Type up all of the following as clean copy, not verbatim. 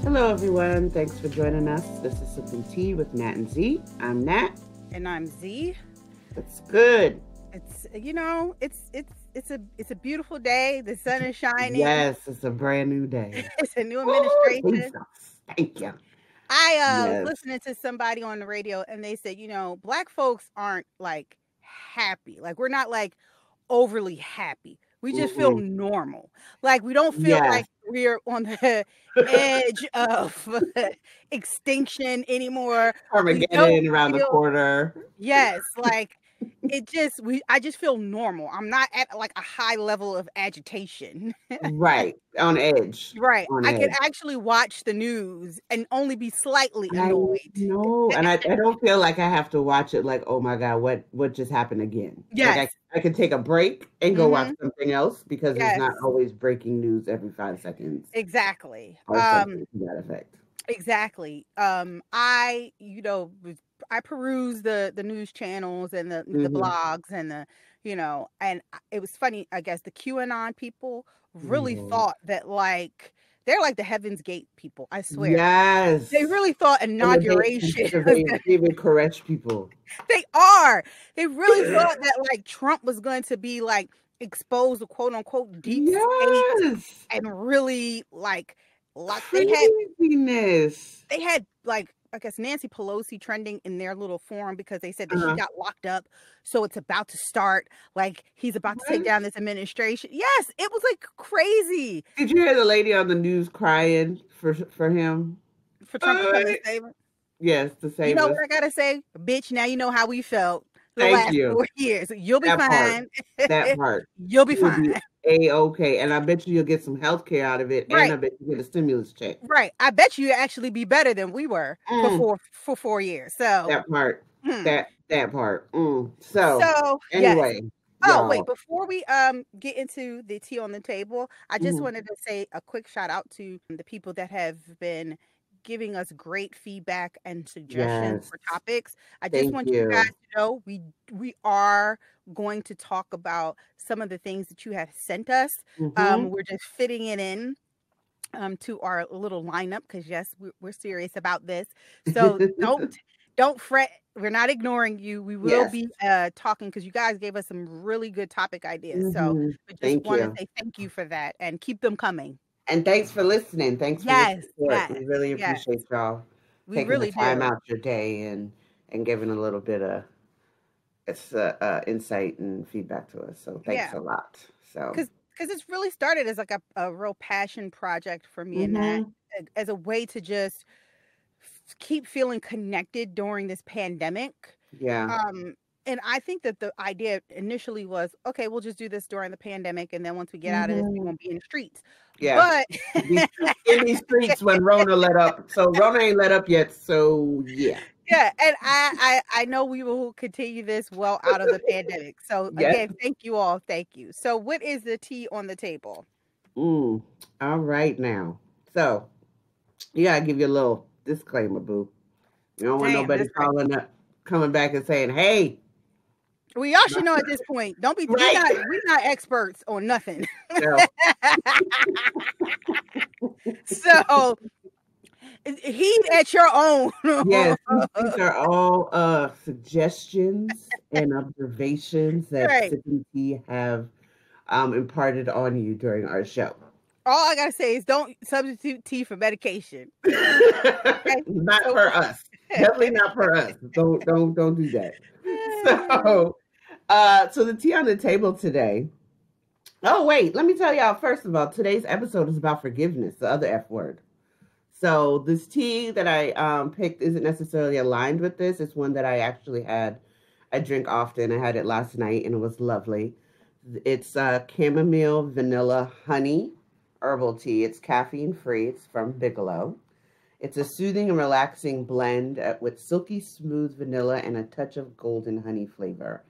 Hello, everyone. Thanks for joining us. This is Sipping Tea with Nat and Z. I'm Nat. And I'm Z. It's good. It's a beautiful day. The sun is shining. Yes, it's a brand new day. It's a new administration. Jesus. Thank you. I was listening to somebody on the radio and they said, Black folks aren't like happy. Like we're not like overly happy. We just feel normal. Like we don't feel like we're on the edge of extinction anymore. Armageddon around the corner. Yes, like I just feel normal. I'm not at like a high level of agitation. Right. On edge. Right. On I edge. can actually watch the news and only be slightly annoyed. No, and I don't feel like I have to watch it like, oh my God, what just happened again? Yes. Like I can take a break and go watch something else because there's not always breaking news every 5 seconds. Exactly. Or something to that effect. Exactly. I peruse the news channels and the blogs and and it was funny. I guess the QAnon people really thought that like they're like the Heaven's Gate people. I swear. Yes. They really thought inauguration. David Koresh people. They are. They really thought that like Trump was going to be like expose the quote unquote deep state and really like craziness. They had like I guess Nancy Pelosi trending in their little forum because they said that she got locked up, so it's about to start. Like he's about to take down this administration. Yes, it was like crazy. Did you hear the lady on the news crying for him? For Trump to come and save him? Yes, to save You know us. what I gotta say, bitch? Now you know how we felt the Thank last you. 4 years. You'll be fine. That part. You'll be fine. A-okay. And I bet you'll get some health care out of it. Right. And I bet you get a stimulus check. Right. I bet you actually be better than we were for 4 years. So that part. That part. So anyway. Yes. Oh, wait, before we get into the tea on the table, I just wanted to say a quick shout out to the people that have been giving us great feedback and suggestions for topics. I just want you guys to know we are going to talk about some of the things that you have sent us. We're just fitting it in to our little lineup because yes, we're serious about this. So don't fret. We're not ignoring you. We will be talking because you guys gave us some really good topic ideas. So we just want to say thank you for that and keep them coming. And thanks for listening. Thanks for your support. We really appreciate y'all taking the time out your day and giving a little bit of insight and feedback to us. So thanks a lot. So because it's really started as like a real passion project for me and that as a way to just keep feeling connected during this pandemic. Yeah. And I think that the idea initially was, okay, we'll just do this during the pandemic. And then once we get out of this, we won't be in the streets. Yeah. But in these streets when Rona let up. So Rona ain't let up yet. So yeah. Yeah. And I know we will continue this well out of the pandemic. So again, thank you all. Thank you. So what is the tea on the table? All right now. So you gotta give you a little disclaimer, boo. You don't want nobody coming back and saying, hey. Well, y'all should know at this point. Don't be we're not experts on nothing. No. So heed at your own. Yes, these are all suggestions and observations that Sipping Tea have imparted on you during our show. All I gotta say is don't substitute tea for medication. Not for us. Definitely not for us. Don't do that. So the tea on the table today. Oh wait, let me tell y'all. First of all, today's episode is about forgiveness, the other F word. So this tea that I picked isn't necessarily aligned with this. It's one that I actually had. I drink often. I had it last night and it was lovely. It's chamomile vanilla honey herbal tea. It's caffeine free. It's from Bigelow. It's a soothing and relaxing blend with silky smooth vanilla and a touch of golden honey flavor.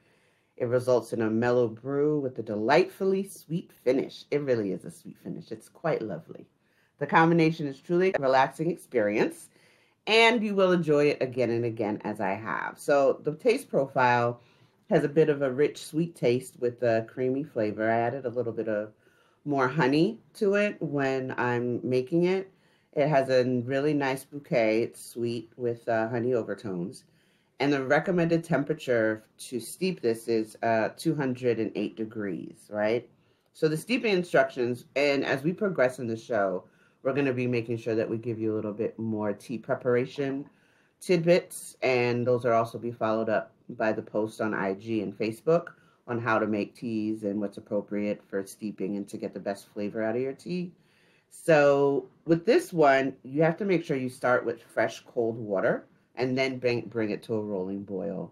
It results in a mellow brew with a delightfully sweet finish. It really is a sweet finish. It's quite lovely. The combination is truly a relaxing experience, and you will enjoy it again and again as I have. So the taste profile has a bit of a rich, sweet taste with a creamy flavor. I added a little bit of more honey to it when I'm making it. It has a really nice bouquet. It's sweet with honey overtones. And the recommended temperature to steep this is 208 degrees, right? So the steeping instructions, and as we progress in the show, we're going to be making sure that we give you a little bit more tea preparation tidbits, and those are also be followed up by the post on IG and Facebook on how to make teas and what's appropriate for steeping and to get the best flavor out of your tea. So with this one, you have to make sure you start with fresh cold water and then bring it to a rolling boil.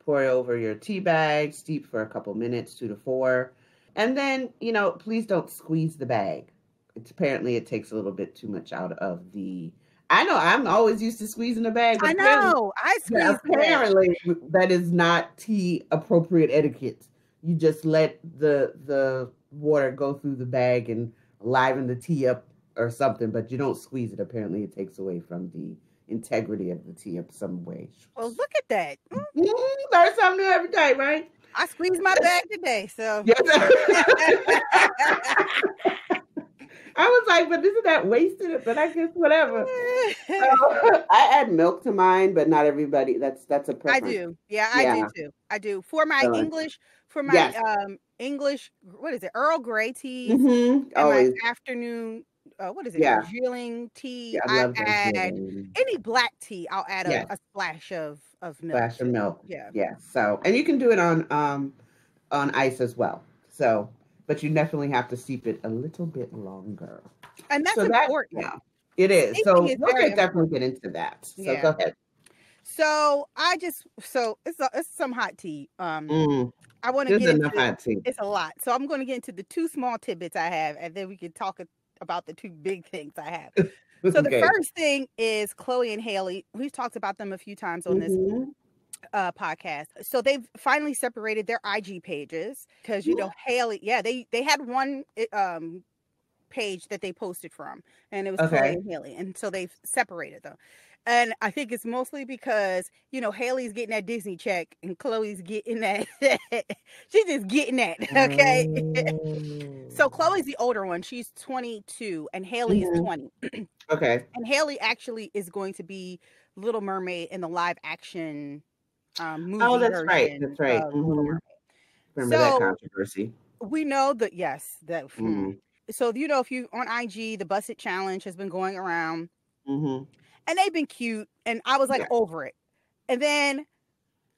Pour it over your tea bag, steep for a couple minutes, 2 to 4. And then, please don't squeeze the bag. Apparently it takes a little bit too much out of the... I know I'm always used to squeezing the bag. But I know. I squeeze apparently that is not tea appropriate etiquette. You just let the water go through the bag and liven the tea up or something, but you don't squeeze it. Apparently it takes away from the integrity of the tea of some way. Well, look at that. Learn something new every day, right? I squeezed my bag today, so. Yes. I was like, but isn't that wasted? But I guess whatever. So, I add milk to mine, but not everybody. That's a preference. I do. Yeah, I do too. I do. For my English, English, what is it? Earl Grey teas. And always. my afternoon, what is it? Yeah. Darjeeling tea. Yeah, I add any black tea. I'll add a splash of milk. Splash of milk. Yeah. Yeah. So, and you can do it on ice as well. So, but you definitely have to steep it a little bit longer. And that's important. Yeah, it is. Steeping so is we'll definitely get into that. So go ahead. So it's some hot tea. I want to get into hot tea. It's a lot. So I'm going to get into the 2 small tidbits I have, and then we can talk about the 2 big things I have. So the first thing is Chloe and Haley. We've talked about them a few times on this podcast. So they've finally separated their IG pages because Haley, they had one page that they posted from, and it was Chloe and Haley, and so they've separated them. And I think it's mostly because Haley's getting that Disney check and Chloe's getting that she's just getting that. Okay. So Chloe's the older one. She's 22 and Haley is 20. Okay. And Haley actually is going to be Little Mermaid in the live action movie. Oh, that's right. That's right. Remember that controversy. We know that, so if you on IG, the Busted Challenge has been going around. And they've been cute, and I was like over it. And then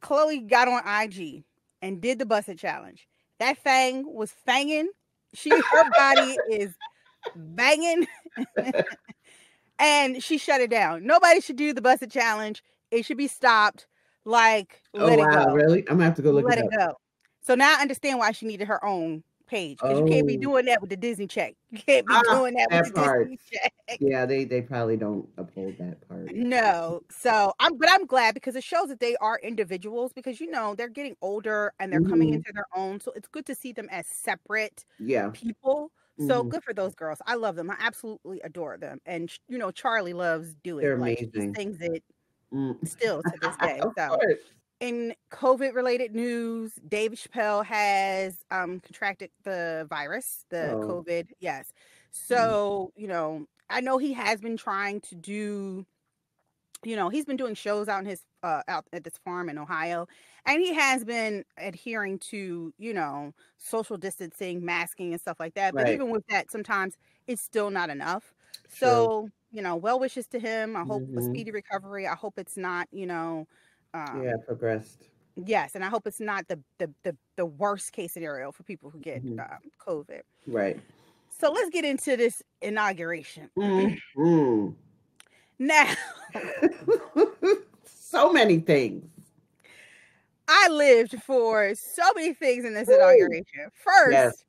Chloe got on IG and did the Busted Challenge. That fang was fanging. Her body is banging, and she shut it down. Nobody should do the Busted Challenge. It should be stopped. Like, let it go. Really? I'm gonna have to go look let it it go. So now I understand why she needed her own page, because you can't be doing that with the Disney check. You can't be doing that with the Disney check. Yeah, they probably don't uphold that part. No. So I'm glad, because it shows that they are individuals, because they're getting older and they're coming into their own. So it's good to see them as separate people. So good for those girls. I love them. I absolutely adore them. And Charlie loves doing it. They're amazing. She sings it still to this day. So in COVID-related news, Dave Chappelle has contracted the virus, the COVID. Yes. So, I know he has been trying to do, he's been doing shows out at this farm in Ohio, and he has been adhering to, social distancing, masking, and stuff like that. But even with that, sometimes it's still not enough. True. So, well wishes to him. I hope a speedy recovery. I hope it's not, progressed. Yes, and I hope it's not the worst case scenario for people who get COVID. Right. So let's get into this inauguration. Now, so many things. I lived for so many things in this inauguration. First,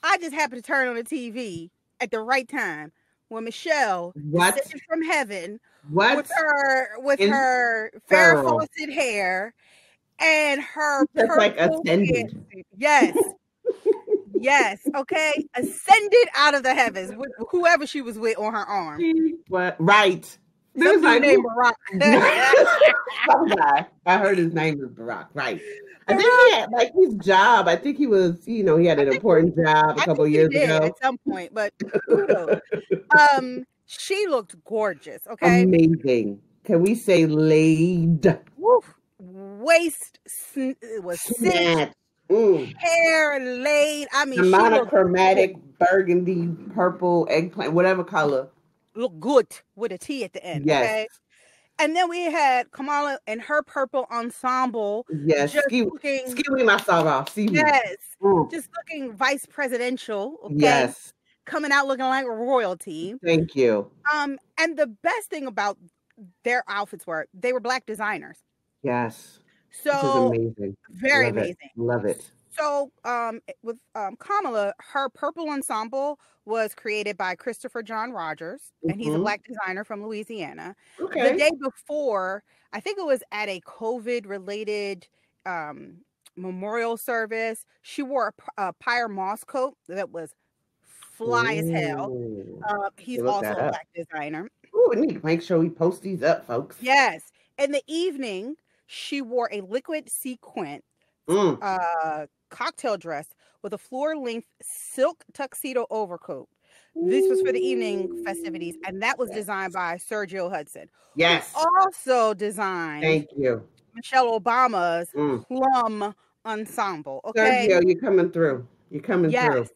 I just happened to turn on the TV at the right time when Michelle descended from heaven with her fair fawcett hair and her purple like ascended. Yes. Yes. Okay. Ascended out of the heavens with whoever she was with on her arm. Right. Some dude named Barack. Some guy. I heard his name was Barack. Right. I think he had his job. I think he was, he had an important job a couple years ago. At some point, but kudos. She looked gorgeous. Okay. Amazing. Can we say laid? Woof. Waist it was cinched, Snatch. Mm. hair laid. I mean, The she looked good. monochromatic burgundy, purple, eggplant, whatever color. Looked good with a T at the end. Yes. Okay. And then we had Kamala in her purple ensemble, Yes. just looking, Ski my sock off. See me. yes, Mm. just looking vice presidential. Okay. Yes. Coming out looking like royalty. Thank you. And the best thing about their outfits were they were Black designers. Yes. So this is amazing. Very Love amazing. It. Love it. So with Kamala, her purple ensemble was created by Christopher John Rogers, and he's a Black designer from Louisiana. Okay. The day before, I think it was at a COVID-related memorial service, she wore a Pyre Moss coat that was fly as hell. He's also a Black designer. Ooh, we need to make sure we post these up, folks. Yes. In the evening, she wore a liquid sequin cocktail dress with a floor-length silk tuxedo overcoat. This was for the evening festivities, and that was designed by Sergio Hudson. Yes. Who also designed Thank you. Michelle Obama's plum ensemble. Okay. Sergio, you're coming through. You're coming through.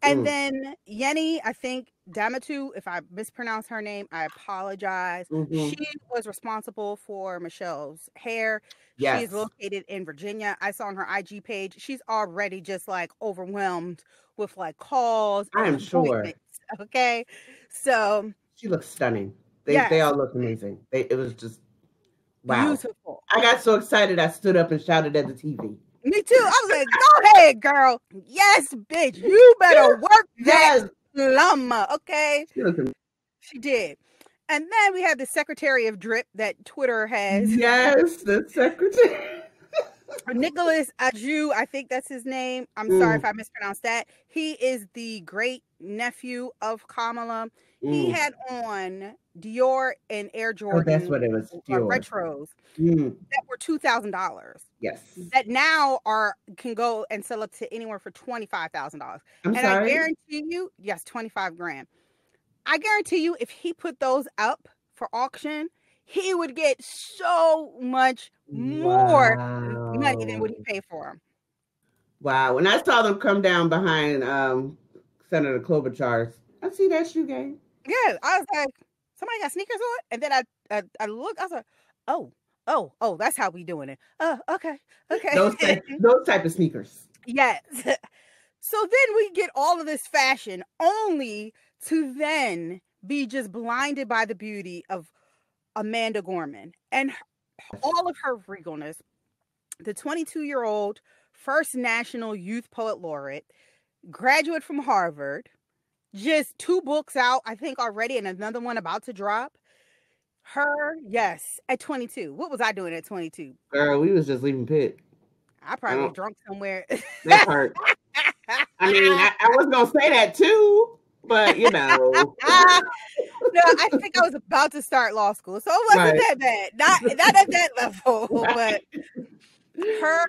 And then Yenny, I think Damatu, if I mispronounce her name, I apologize. She was responsible for Michelle's hair. Yes. She is located in Virginia. I saw on her IG page, she's already just like overwhelmed with like calls. I am sure. Okay. So she looks stunning. They all look amazing. It was just wow. Beautiful. I got so excited I stood up and shouted at the TV. Me too. I was like, go ahead, girl. Yes, bitch. You better work that plum. Okay. She did. And then we have the Secretary of Drip that Twitter has. Yes, the Secretary. Nicholas Aju, I think that's his name. I'm sorry if I mispronounced that. He is the great nephew of Kamala. He had on Dior and Air Jordan. That's what it was. Dior. Retros that were $2,000. Yes. That now can go and sell up to anywhere for $25,000. And sorry? I guarantee you, yes, 25 grand. I guarantee you, if he put those up for auction, he would get so much more money than what he paid for them. Wow. When I saw them come down behind Senator Klobuchar's, I see that shoe game. Yeah, I was like, somebody got sneakers on? And then I looked, I was like, oh, that's how we doing it. Okay. Those type of sneakers. Yes. So then we get all of this fashion only to then be just blinded by the beauty of Amanda Gorman and all of her regalness. The 22-year-old first National Youth Poet Laureate, graduate from Harvard, just 2 books out, I think already, and another one about to drop. Her, yes, at 22. What was I doing at 22? Girl, we was just leaving Pitt. I probably was drunk somewhere. That part. I mean, I was going to say that too, but you know. No, I think I was about to start law school, so it wasn't that bad. Not at that level, but her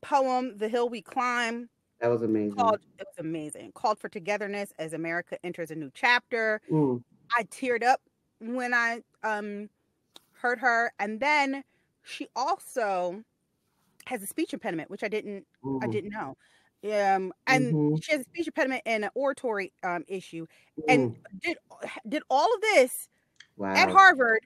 poem, The Hill We Climb. That was amazing. It was amazing. Called for togetherness as America enters a new chapter. I teared up when I heard her, and then she also has a speech impediment, which I didn't know. And she has a speech impediment and an oratory issue, and did all of this at Harvard,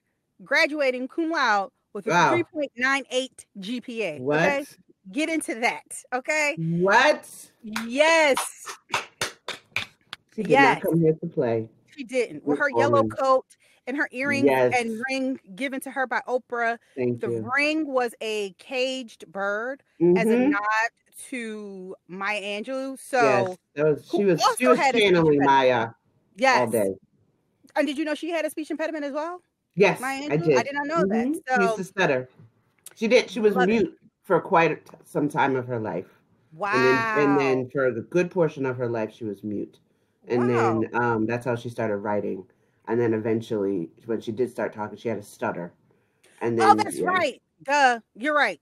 graduating cum laude with a 3.98 GPA. What? Okay? Get into that, okay? What? Yes. She did not come here to play. She didn't. With her yellow coat and her earrings and ring given to her by Oprah. The ring was a caged bird as a nod to Maya Angelou. So she was channeling Maya all day. And did you know she had a speech impediment as well? Yes, Maya I did. I did not know that. So she used to stutter. She did. She was mute for quite some time of her life. Wow. And then for the good portion of her life, she was mute. And then that's how she started writing. And then eventually, when she did start talking, she had a stutter. And then, that's right. You're right.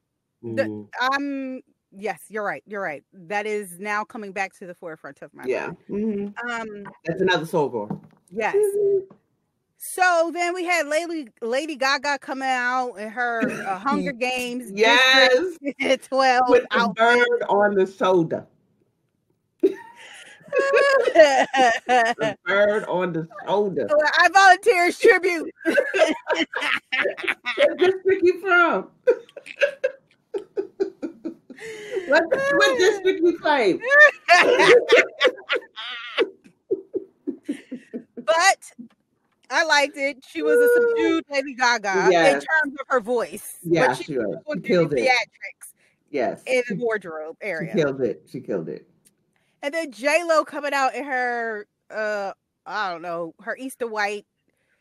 Yes, you're right. You're right. That is now coming back to the forefront of my mind. That's another soul girl. Yes. So then we had Lady Gaga coming out in her Hunger Games yes, District 12 with the outfit. bird on the shoulder. The bird on the shoulder. I volunteer as tribute. What district you from? What district you claim? But I liked it. She was a subdued Lady Gaga in terms of her voice. Yeah, but she was. She killed it. Theatrics. Yes. In the wardrobe area. She killed it. She killed it. And then J-Lo coming out in her, I don't know, her Easter white.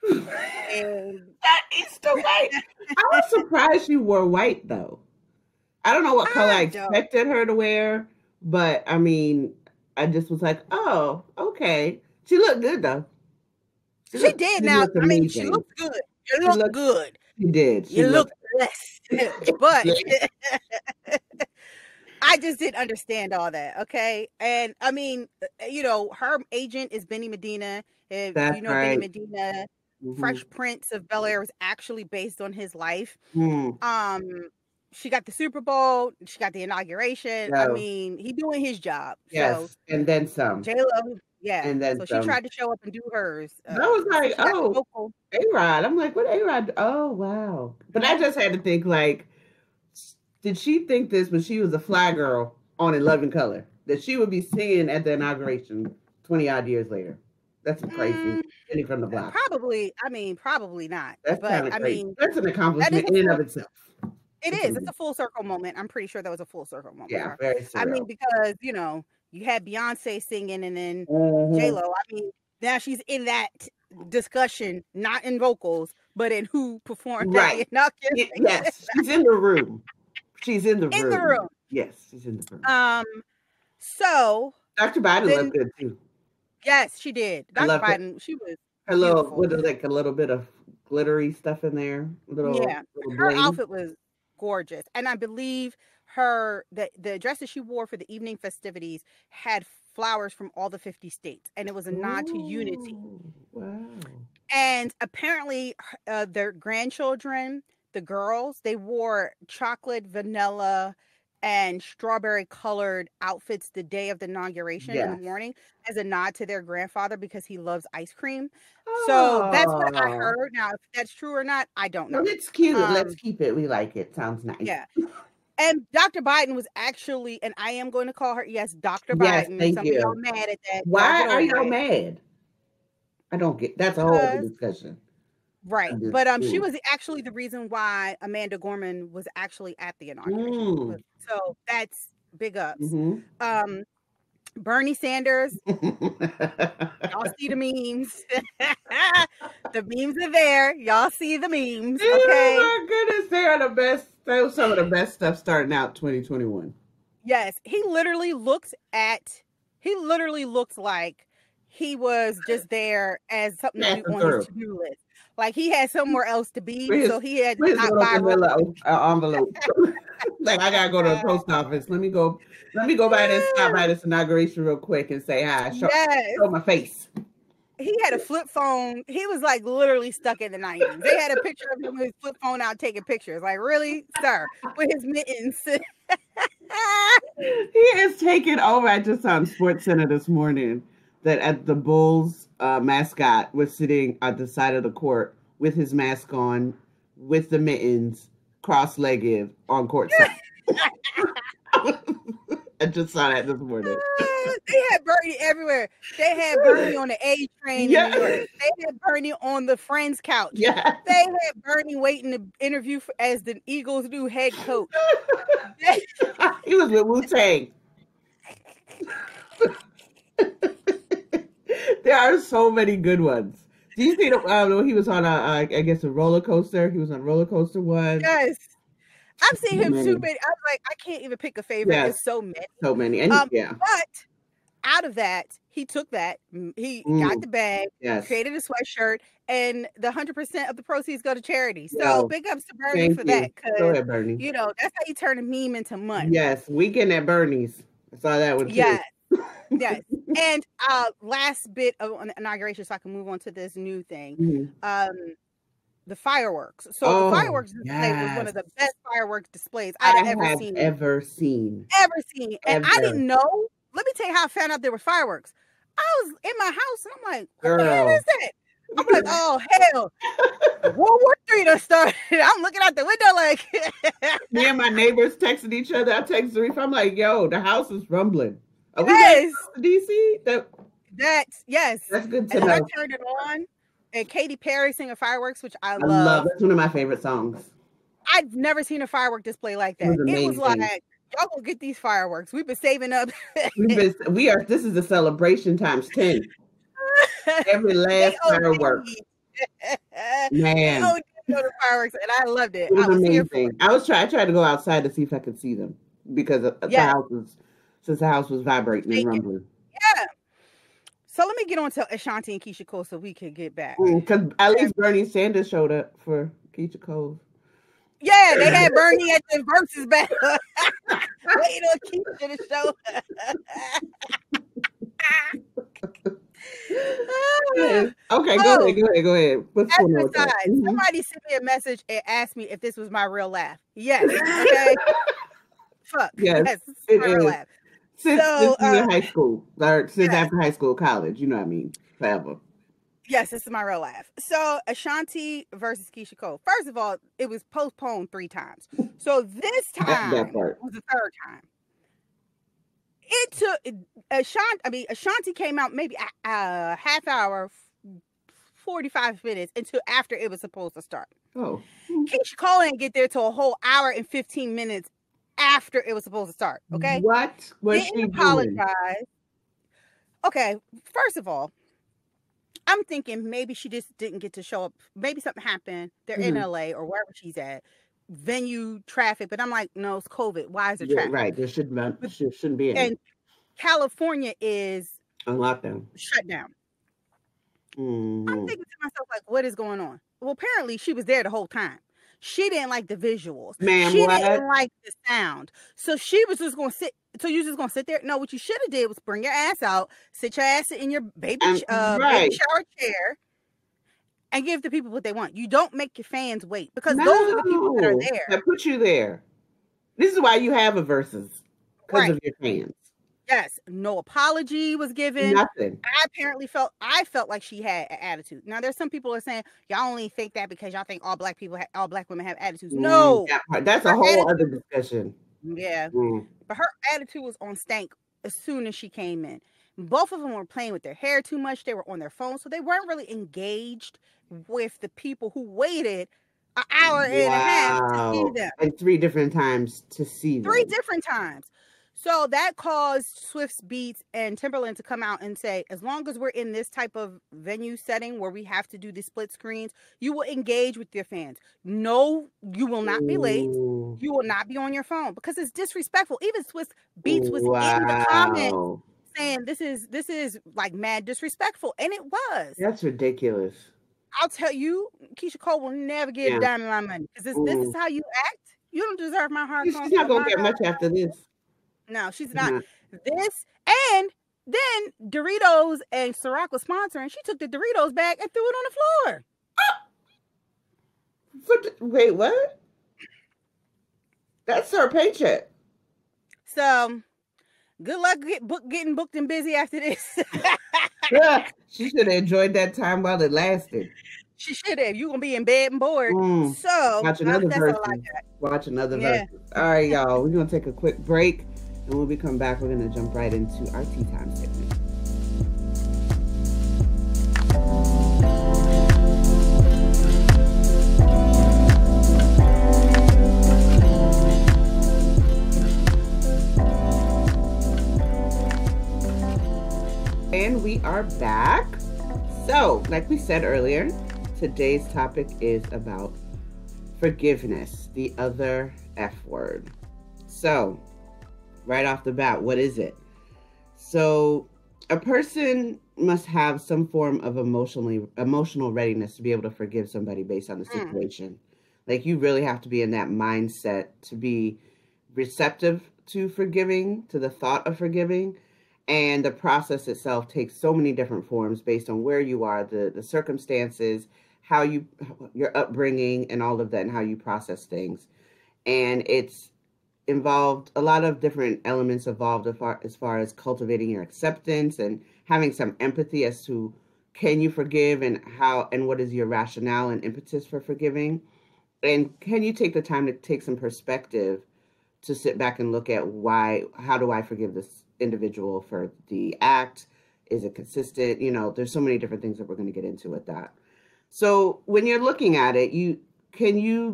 And that Easter white. I was surprised she wore white, though. I don't know what color I expected her to wear, but I mean, I just was like, oh, okay. She looked good, though. She did. Now, I mean, she looked good. She looked good. She did. You looked less. But I just didn't understand all that, okay? And, I mean, you know, her agent is Benny Medina. If you know Benny Medina, Fresh Prince of Bel-Air was actually based on his life. She got the Super Bowl. She got the inauguration. I mean, he doing his job. Yes, so, and then some. J-Lo, yeah. And then so she tried to show up and do hers. I was like, oh, A-Rod. I'm like, what A-Rod? Oh, wow. But I just had to think, like, did she think this when she was a fly girl on In Living Color? That she would be singing at the inauguration 20-odd years later? That's crazy. Getting from the block. Probably. I mean, probably not. That's kind of crazy. I mean, that's an accomplishment in and of itself. It is. It's a full circle moment. I'm pretty sure that was a full circle moment. Yeah, very surreal. I mean, because, you know, you had Beyonce singing and then J-Lo. I mean, now she's in that discussion, not in vocals, but in who performed at the inauguration. Yes, she's in the room. She's in the room. In the room. Yes, she's in the room. So Dr. Biden looked good too. Yes, she did. Dr. Biden, she was her little with like a little bit of glittery stuff in there. Little her outfit was gorgeous, and I believe the dress that she wore for the evening festivities had flowers from all the 50 states, and it was a nod to unity. Wow! And apparently, their grandchildren, the girls, they wore chocolate, vanilla, and strawberry colored outfits the day of the inauguration in the morning as a nod to their grandfather because he loves ice cream. So that's what I heard. Now, if that's true or not, I don't know. Well, it's cute. Let's keep it. We like it. Sounds nice. Yeah. And Dr. Biden was actually, and I am going to call her, Dr. Biden. Thank Some you. of y'all mad at that. Why are y'all mad? I don't get. That's a whole other discussion. Right. But she was actually the reason why Amanda Gorman was actually at the inauguration. So that's big ups. Bernie Sanders. Y'all see the memes. The memes are there. Y'all see the memes. Okay. Oh my goodness, they are the best. That was some of the best stuff starting out 2021. Yes. He literally looks like he was just there as something to do on his to-do list. Like he had somewhere else to be, so he had to not buy envelope. Like I gotta go to the post office. Let me go by this, stop by this inauguration real quick and say hi. Show my face. He had a flip phone. He was like literally stuck in the 90s. They had a picture of him with his flip phone out taking pictures. Like, really, sir, with his mittens. He is taking over. I just saw on SportsCenter this morning that at the Bulls mascot was sitting at the side of the court with his mask on, with the mittens, cross-legged on court side. I just saw that this morning. They had Bernie everywhere. They had Bernie on the A train. In New York. They had Bernie on the Friends couch. They had Bernie waiting to interview as the Eagles' new head coach. He was with Wu-Tang. There are so many good ones. Do you see he was on I guess a roller coaster? He was on a roller coaster one. Yes. I've seen him too many. I was like, I can't even pick a favorite. There's so many. So many. And but out of that, he took that. He got the bag, created a sweatshirt, and the 100% of the proceeds go to charity. So big ups to Bernie for that. Go ahead, Bernie. You know, that's how you turn a meme into money. Yes, weekend at Bernie's. I saw that one too. Yes. Yes. And last bit of an inauguration, so I can move on to this new thing. The fireworks. So the fireworks display was one of the best fireworks displays I'd ever have seen. ever seen. And I didn't know. Let me tell you how I found out there were fireworks. I was in my house and I'm like, what the hell is that? I'm like, oh hell, World War III done started. I'm looking out the window like me and my neighbors texting each other. I text Zarif. I'm like, yo, the house is rumbling. Are we yes. going to DC? Yes. That's good to know. know. I turned it on and Katy Perry singing fireworks, which I love. That's one of my favorite songs. I've never seen a firework display like that. It was like, y'all gonna get these fireworks. We've been saving up. This is a celebration times 10. Every last firework. Man. The fireworks, and I loved it. It was amazing. I tried to go outside to see if I could see them because the house was vibrating and rumbling. Yeah. So let me get on to Ashanti and Keisha Cole so we can get back. Because at least Bernie Sanders showed up for Keisha Cole. Yeah, they had Bernie at the versus battle. Waiting on Keisha to show Okay, go ahead. What's going on? Somebody sent me a message and asked me if this was my real laugh. Yes. Okay. Fuck. Yes, this is my real laugh. Since high school, or since after high school, college, you know what I mean? Forever. Yes, this is my real laugh. So Ashanti versus Keisha Cole. First of all, it was postponed 3 times. So this time was the 3rd time. It took Ashanti came out maybe a half hour, 45 minutes until after it was supposed to start. Oh. Keisha Cole didn't get there till a whole hour and 15 minutes after it was supposed to start. Okay. What was she doing? Okay. First of all, I'm thinking maybe she just didn't get to show up. Maybe something happened. They're in LA or wherever she's at. Venue traffic. But I'm like, no, it's COVID. Why is there traffic? Right. There shouldn't be any. And California is on lockdown. Shut down. I'm thinking to myself, like, what is going on? Well, apparently she was there the whole time. She didn't like the visuals. She didn't like the sound. So she was just going to sit. So you're just going to sit there? No, what you should have did was bring your ass out, sit your ass in your baby shower chair, and give the people what they want. You don't make your fans wait because those are the people that are there. That put you there. This is why you have a versus, because of your fans. Yes, no apology was given. Nothing. I felt like she had an attitude. Now there's some people are saying y'all only think that because y'all think all black women have attitudes. No, that's a whole other discussion. Yeah, but her attitude was on stank as soon as she came in. Both of them were playing with their hair too much. They were on their phones, so they weren't really engaged with the people who waited an hour and a half to see them. And 3 different times to see them. 3 different times. So that caused Swift's Beats and Timberland to come out and say, as long as we're in this type of venue setting where we have to do the split screens, you will engage with your fans. No, you will not be late. You will not be on your phone because it's disrespectful. Even Swift's Beats was in the comments saying this is like mad disrespectful. And it was. That's ridiculous. I'll tell you, Keisha Cole will never get a dime of my money because this is how you act. You don't deserve my heart. She's not going to get much after this. No, she's not. This, and then Doritos and Ciroc was sponsoring. She took the Doritos bag and threw it on the floor. Wait, what? That's her paycheck. So, good luck getting booked and busy after this. She should have enjoyed that time while it lasted. She should have. You're going to be in bed and bored. So, watch another verse. Watch another verse. All right, y'all. We're going to take a quick break. And when we come back, we're going to jump right into our tea time segment. And we are back. So, like we said earlier, today's topic is about forgiveness, the other F word. So, right off the bat, what is it? So a person must have some form of emotional readiness to be able to forgive somebody based on the situation. Like you really have to be in that mindset to be receptive to forgiving, to the thought of forgiving, And the process itself takes so many different forms based on where you are, the circumstances, how you, your upbringing, and all of that, and how you process things. And it's involved a lot of different elements involved as far as cultivating your acceptance and having some empathy as to can you forgive and how and what is your rationale and impetus for forgiving, and can you take the time to take some perspective to sit back and look at how do I forgive this individual for the act? Is it consistent? There's so many different things that we're going to get into with that. So when you're looking at it, you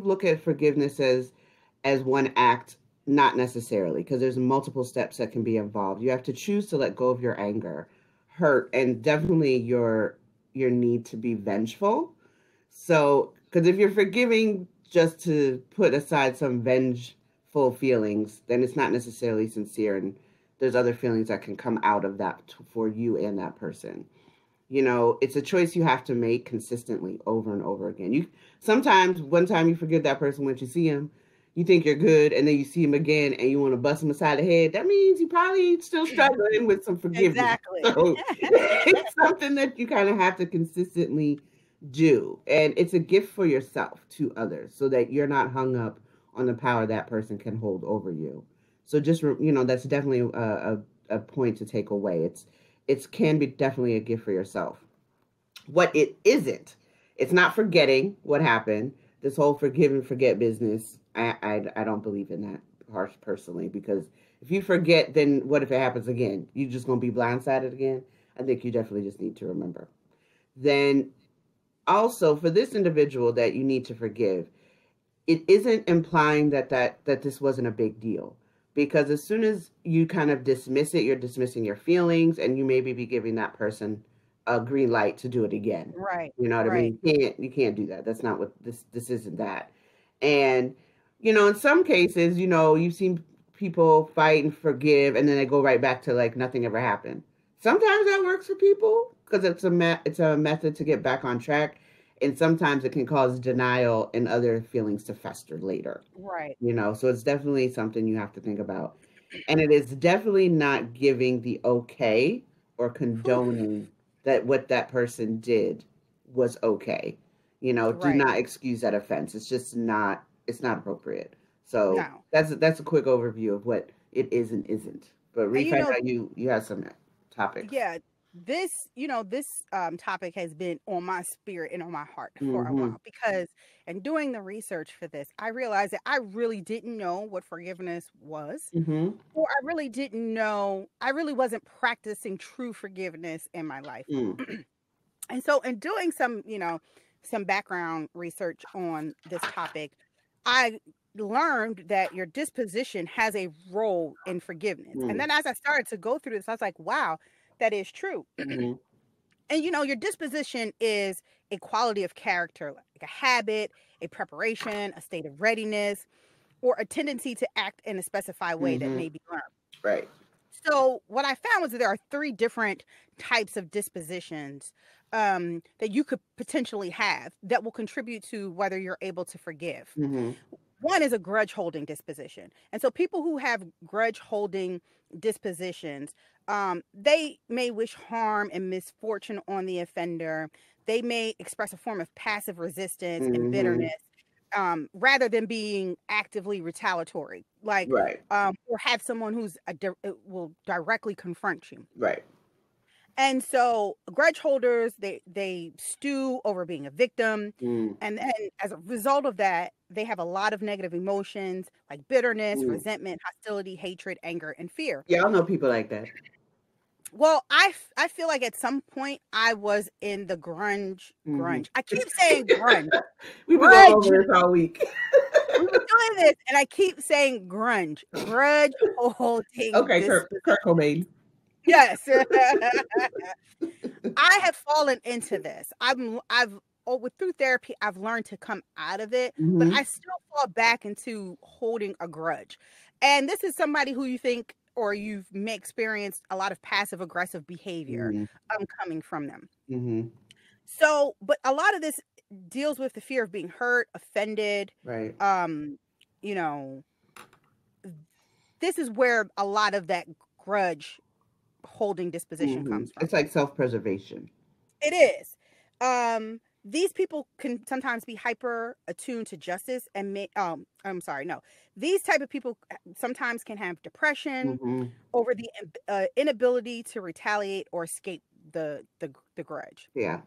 look at forgiveness as one act? Not necessarily, because there's multiple steps that can be involved. You have to choose to let go of your anger, hurt, and definitely your need to be vengeful. So, because if you're forgiving just to put aside some vengeful feelings, then it's not necessarily sincere, and there's other feelings that can come out of that for you and that person. It's a choice you have to make consistently over and over again. You sometimes one time you forgive that person, once you see him, you think you're good, and then you see him again and you want to bust him aside the head. That means he probably still struggling with some forgiveness. Exactly. So it's something that you kind of have to consistently do. And it's a gift for yourself to others so that you're not hung up on the power that person can hold over you. So just, that's definitely a point to take away. It can be definitely a gift for yourself. What it isn't, it's not forgetting what happened. This whole forgive and forget business, I don't believe in that harsh personally, because if you forget, then what if it happens again? You just gonna be blindsided again? I think you definitely just need to remember. Then also for this individual that you need to forgive, it isn't implying that this wasn't a big deal, because as soon as you kind of dismiss it, you're dismissing your feelings, and you maybe be giving that person a green light to do it again. Right. You know what I Right. mean? You can't do that. That's not what this isn't that. And in some cases, you've seen people fight and forgive, and then they go right back to like nothing ever happened. Sometimes that works for people because it's a method to get back on track, and sometimes it can cause denial and other feelings to fester later. Right. So it's definitely something you have to think about. And it is definitely not giving the okay or Whew. condoning that what that person did was okay. Do Right. not excuse that offense. It's not appropriate. So No. that's a quick overview of what it is and isn't. But And Reef, I know you have some topics. yeah, this topic has been on my spirit and on my heart for a Mm-hmm. while, because in doing the research for this, I realized that I really didn't know what forgiveness was, Mm-hmm. or I really wasn't practicing true forgiveness in my life. Mm. And so in doing some background research on this topic, I learned that your disposition has a role in forgiveness. And Mm. then as I started to go through this, I was like, wow, that is true. Mm-hmm. And your disposition is a quality of character, like a habit, a preparation, a state of readiness, or a tendency to act in a specified way that Mm-hmm. may be learned. Right. So what I found was that there are three different types of dispositions that you could potentially have that will contribute to whether you're able to forgive. Mm-hmm. One is a grudge holding disposition. And so people who have grudge holding dispositions, they may wish harm and misfortune on the offender. They may express a form of passive resistance and Mm-hmm. bitterness, rather than being actively retaliatory, like, Right. or have someone will directly confront you. Right. And so grudge holders, they stew over being a victim. Mm. And then as a result of that, they have a lot of negative emotions like bitterness, Mm. resentment, hostility, hatred, anger, and fear. Yeah, I know people like that. Well, I feel like at some point I was in the Mm-hmm. grunge. I keep saying grunge. We've been going Grudge. over this all week. We've been doing this, and I keep saying grunge. Grudge holding Okay, Kurt disposition. Cobain. Yes. I have fallen into this. Through therapy, I've learned to come out of it, but Mm-hmm. I still fall back into holding a grudge. And this is somebody who you think, or you've may experienced a lot of passive aggressive behavior Mm-hmm. coming from them. Mm-hmm. So, but a lot of this deals with the fear of being hurt, offended. Right. Um, you know, this is where a lot of that grudge holding disposition comes from. It's like self-preservation. It is. These people can sometimes be hyper attuned to justice and I'm sorry, no. These type of people sometimes can have depression over the inability to retaliate or escape the grudge. Yeah.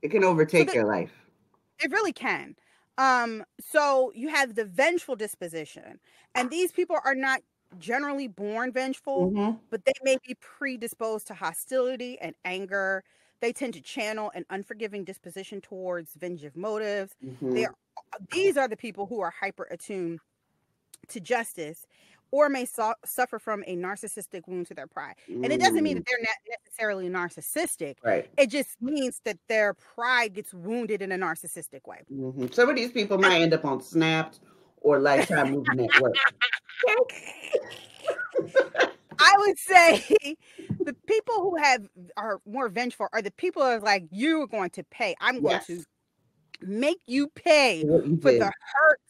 It can overtake your life. It really can. So you have the vengeful disposition, and these people are not generally born vengeful, but they may be predisposed to hostility and anger. They tend to channel an unforgiving disposition towards vengeful motives. These are the people who are hyper attuned to justice or may suffer from a narcissistic wound to their pride. And it doesn't mean that they're not necessarily narcissistic. Right. It just means that their pride gets wounded in a narcissistic way. Some of these people might end up on Snapped or Lifetime Movie Network. I would say the people who are more vengeful are the people that are like, you are going to pay. I'm going to make you pay for the hurt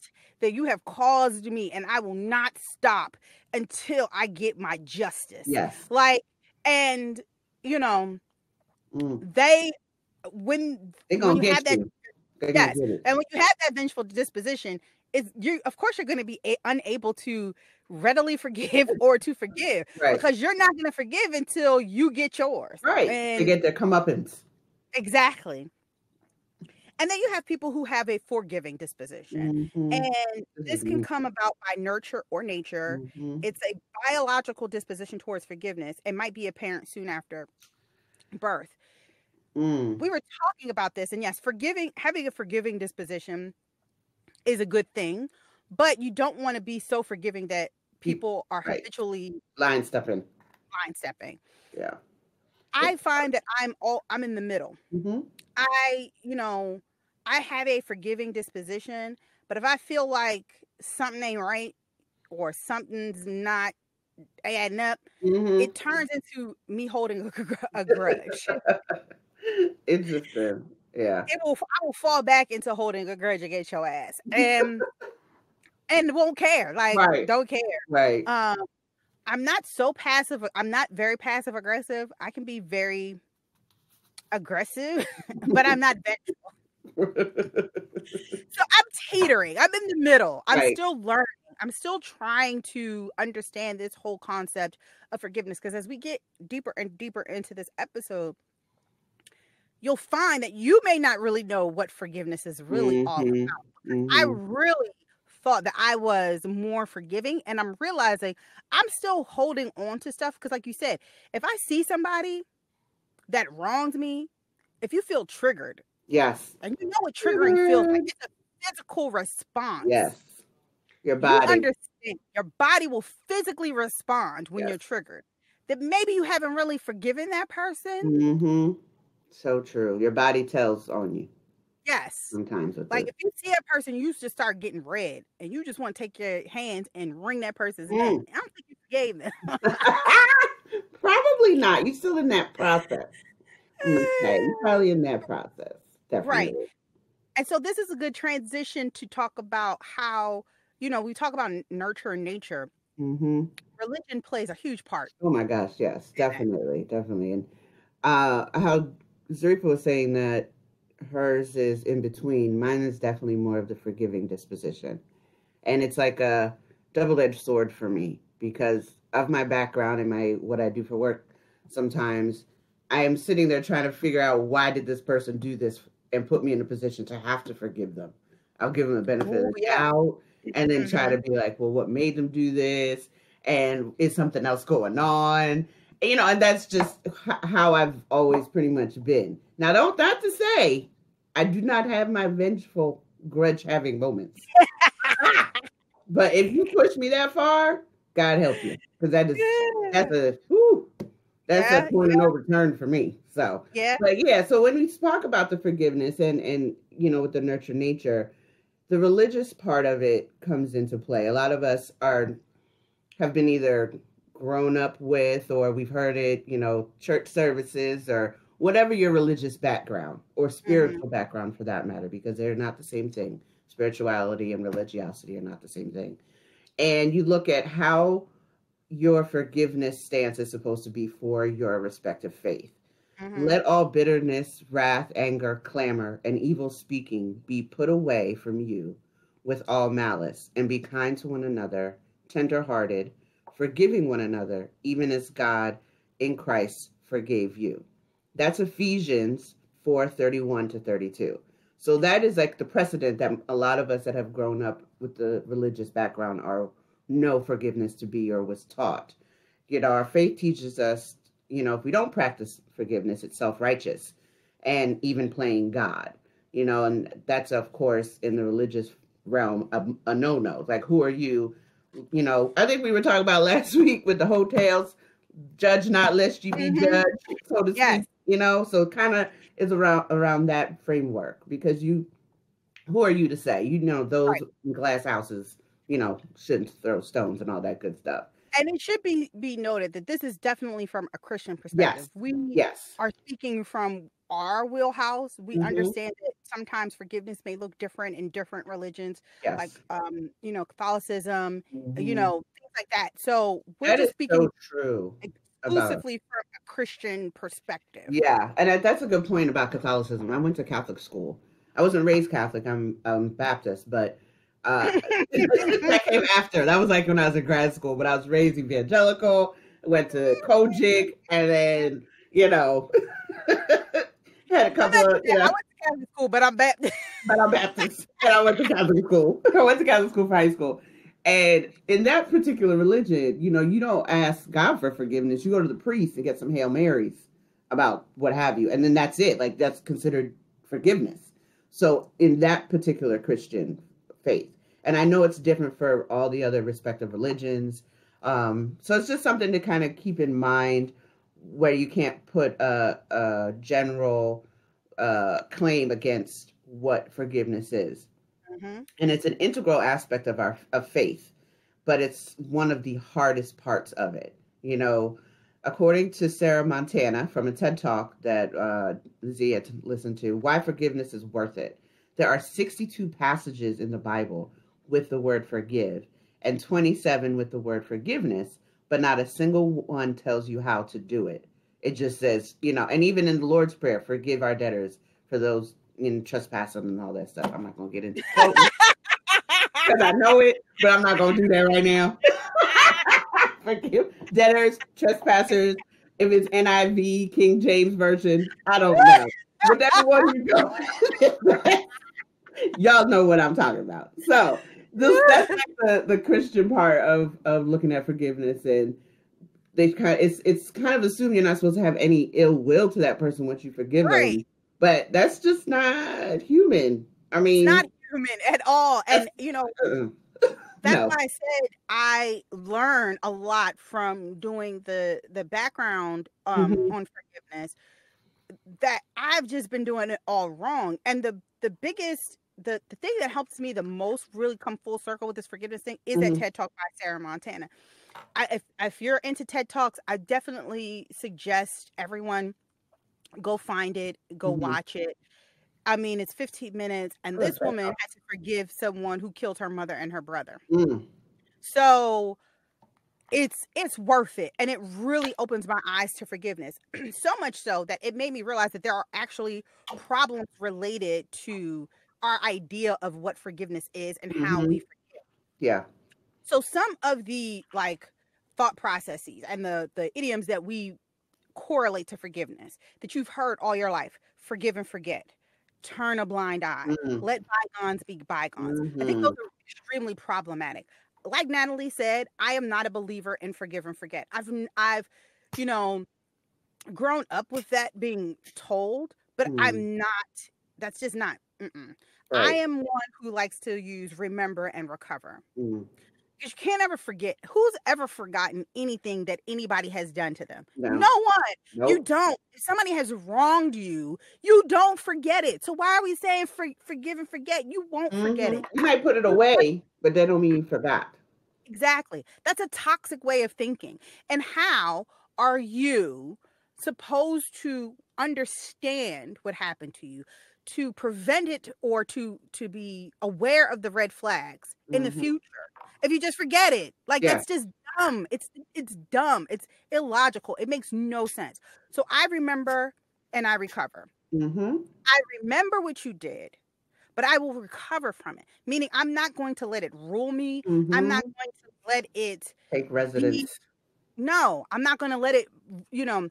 that you have caused me, and I will not stop until I get my justice. Yes. Like, and you know, when you have that, yes, and when you have that vengeful disposition, of course you're going to be unable to readily forgive or to forgive, because you're not going to forgive until you get yours. Right. And to get their comeuppance. Exactly. And then you have people who have a forgiving disposition. And this can come about by nurture or nature. It's a biological disposition towards forgiveness. It might be apparent soon after birth. We were talking about this, and yes, having a forgiving disposition is a good thing, but you don't want to be so forgiving that people are habitually line stepping. Yeah. I find that I'm in the middle. I have a forgiving disposition, but if I feel like something ain't right or something's not adding up, it turns into me holding a grudge. Interesting. Yeah. I will fall back into holding a grudge against your ass. And won't care. Like, don't care. Right. I'm not so passive. I'm not very passive aggressive. I can be very aggressive, but I'm not vengeful. So I'm teetering. I'm in the middle. I'm still learning. I'm still trying to understand this whole concept of forgiveness, because as we get deeper and deeper into this episode, you'll find that you may not really know what forgiveness is really all about. I really thought that I was more forgiving, and I'm realizing I'm still holding on to stuff, because like you said, if I see somebody that wronged me, if you feel triggered, and you know what triggering feels like, it's a physical response. Yes. Your body. You understand. Your body will physically respond when you're triggered. That maybe you haven't really forgiven that person. So true. Your body tells on you. Yes. Sometimes with if you see a person, you just start getting red, and you just want to take your hands and wring that person's neck. I don't think you forgave them. Probably not. You're still in that process. Okay. You're probably in that process. Definitely. Right. And so this is a good transition to talk about how, we talk about nurture and nature. Religion plays a huge part. Oh my gosh, yes, definitely. And how Zarifa was saying that hers is in between. Mine is definitely more of the forgiving disposition. And it's like a double-edged sword for me, because of my background and what I do for work. Sometimes I am sitting there trying to figure out, why did this person do this and put me in a position to have to forgive them. I'll give them the benefit of the doubt, and then try to be like, well, what made them do this? And is something else going on? And that's just how I've always pretty much been. Now, not to say I do not have my vengeful grudge-having moments. But if you push me that far, God help you. Because that's a point of no return for me. So, so when we talk about the forgiveness and with the nurture nature, the religious part of it comes into play. A lot of us have been either grown up with, or we've heard it, church services, or whatever your religious background or spiritual background for that matter, because they're not the same thing. Spirituality and religiosity are not the same thing. And you look at how your forgiveness stance is supposed to be for your respective faith. Mm-hmm. Let all bitterness, wrath, anger, clamor, and evil speaking be put away from you with all malice, and be kind to one another, tender-hearted, forgiving one another, even as God in Christ forgave you. That's Ephesians 4:31-32. So that is like the precedent that a lot of us that have grown up with the religious background are know forgiveness to be or was taught. Our faith teaches us, if we don't practice forgiveness, it's self-righteous and even playing God, and that's, of course, in the religious realm, a no-no. Like, who are you? I think we were talking about last week with the hotels, judge not lest you be Mm-hmm. judged, so to Yes. speak, so kind of is around that framework, because who are you to say, those Right. in glass houses, shouldn't throw stones and all that good stuff. And it should be noted that this is definitely from a Christian perspective. Yes. We Yes. are speaking from our wheelhouse. We Mm-hmm. understand that sometimes forgiveness may look different in different religions, like Yes. Catholicism, Mm-hmm. things like that. So we're That just is speaking so true about, exclusively from a Christian perspective. yeah, and that's a good point about Catholicism. I went to Catholic school. I wasn't raised Catholic. I'm Baptist, but that came after. That was like when I was in grad school, but I was raised evangelical. Went to Kojic, and then had a Let couple me of say, I went to Catholic school, but I'm Baptist. but I'm Baptist, and I went to Catholic school. I went to Catholic school for high school. And in that particular religion, you don't ask God for forgiveness. You go to the priest and get some Hail Marys about what have you. And then that's it. Like, that's considered forgiveness. So in that particular Christian faith, and I know it's different for all the other respective religions. So it's just something to kind of keep in mind, where you can't put a general claim against what forgiveness is. Mm-hmm. And it's an integral aspect of faith, but it's one of the hardest parts of it. According to Sarah Montana from a TED Talk that Zia listened to, why forgiveness is worth it. There are 62 passages in the Bible with the word forgive, and 27 with the word forgiveness, but not a single one tells you how to do it. It just says, and even in the Lord's Prayer, forgive our debtors for those in trespassing and all that stuff. I'm not going to get into it because I know it, but I'm not going to do that right now. Forgive debtors, trespassers. If it's NIV, King James Version, I don't know. Whatever one you go, y'all know what I'm talking about. So that's like the Christian part of looking at forgiveness, and it's kind of assumed you're not supposed to have any ill will to that person once you forgive Right. them, but that's just not human. I mean, it's not human at all. And that's no. why I said I learn a lot from doing the background Mm-hmm. on forgiveness, that I've just been doing it all wrong. And the biggest the thing that helps me the most really come full circle with this forgiveness thing is that Mm-hmm. TED Talk by Sarah Montana. If you're into TED Talks, I definitely suggest everyone go find it, go Mm-hmm. watch it. I mean, it's 15 minutes, and this woman had to forgive someone who killed her mother and her brother. Mm. So it's worth it, and it really opens my eyes to forgiveness. So much so that it made me realize that there are actually problems related to our idea of what forgiveness is and how Mm-hmm. we forgive. Yeah. So some of the thought processes and the idioms that we correlate to forgiveness that you've heard all your life: forgive and forget, turn a blind eye, Mm-hmm. let bygones be bygones. I think those Mm-hmm. are extremely problematic. Like Natalie said, I am not a believer in forgive and forget. I've you know grown up with that being told, but Mm-hmm. I'm not. That's just not. Mm-mm. I Right. am one who likes to use remember and recover. Mm. You can't ever forget. Who's ever forgotten anything that anybody has done to them? No. No one. You Nope. don't. If somebody has wronged you, you don't forget it. So why are we saying forgive and forget? You won't forget Mm-hmm. it. You might put it away, but that don't mean you forgot. Exactly. That's a toxic way of thinking. And how are you supposed to understand what happened to you, to prevent it, or to be aware of the red flags in the Mm-hmm. future if you just forget it? Like, Yeah. that's just dumb. It's dumb. It's illogical. It makes no sense. So I remember and I recover. Mm-hmm. I remember what you did, but I will recover from it. Meaning I'm not going to let it rule me. I'm Mm-hmm. not going to let it Take be. residence. No, I'm not going to let it, you know,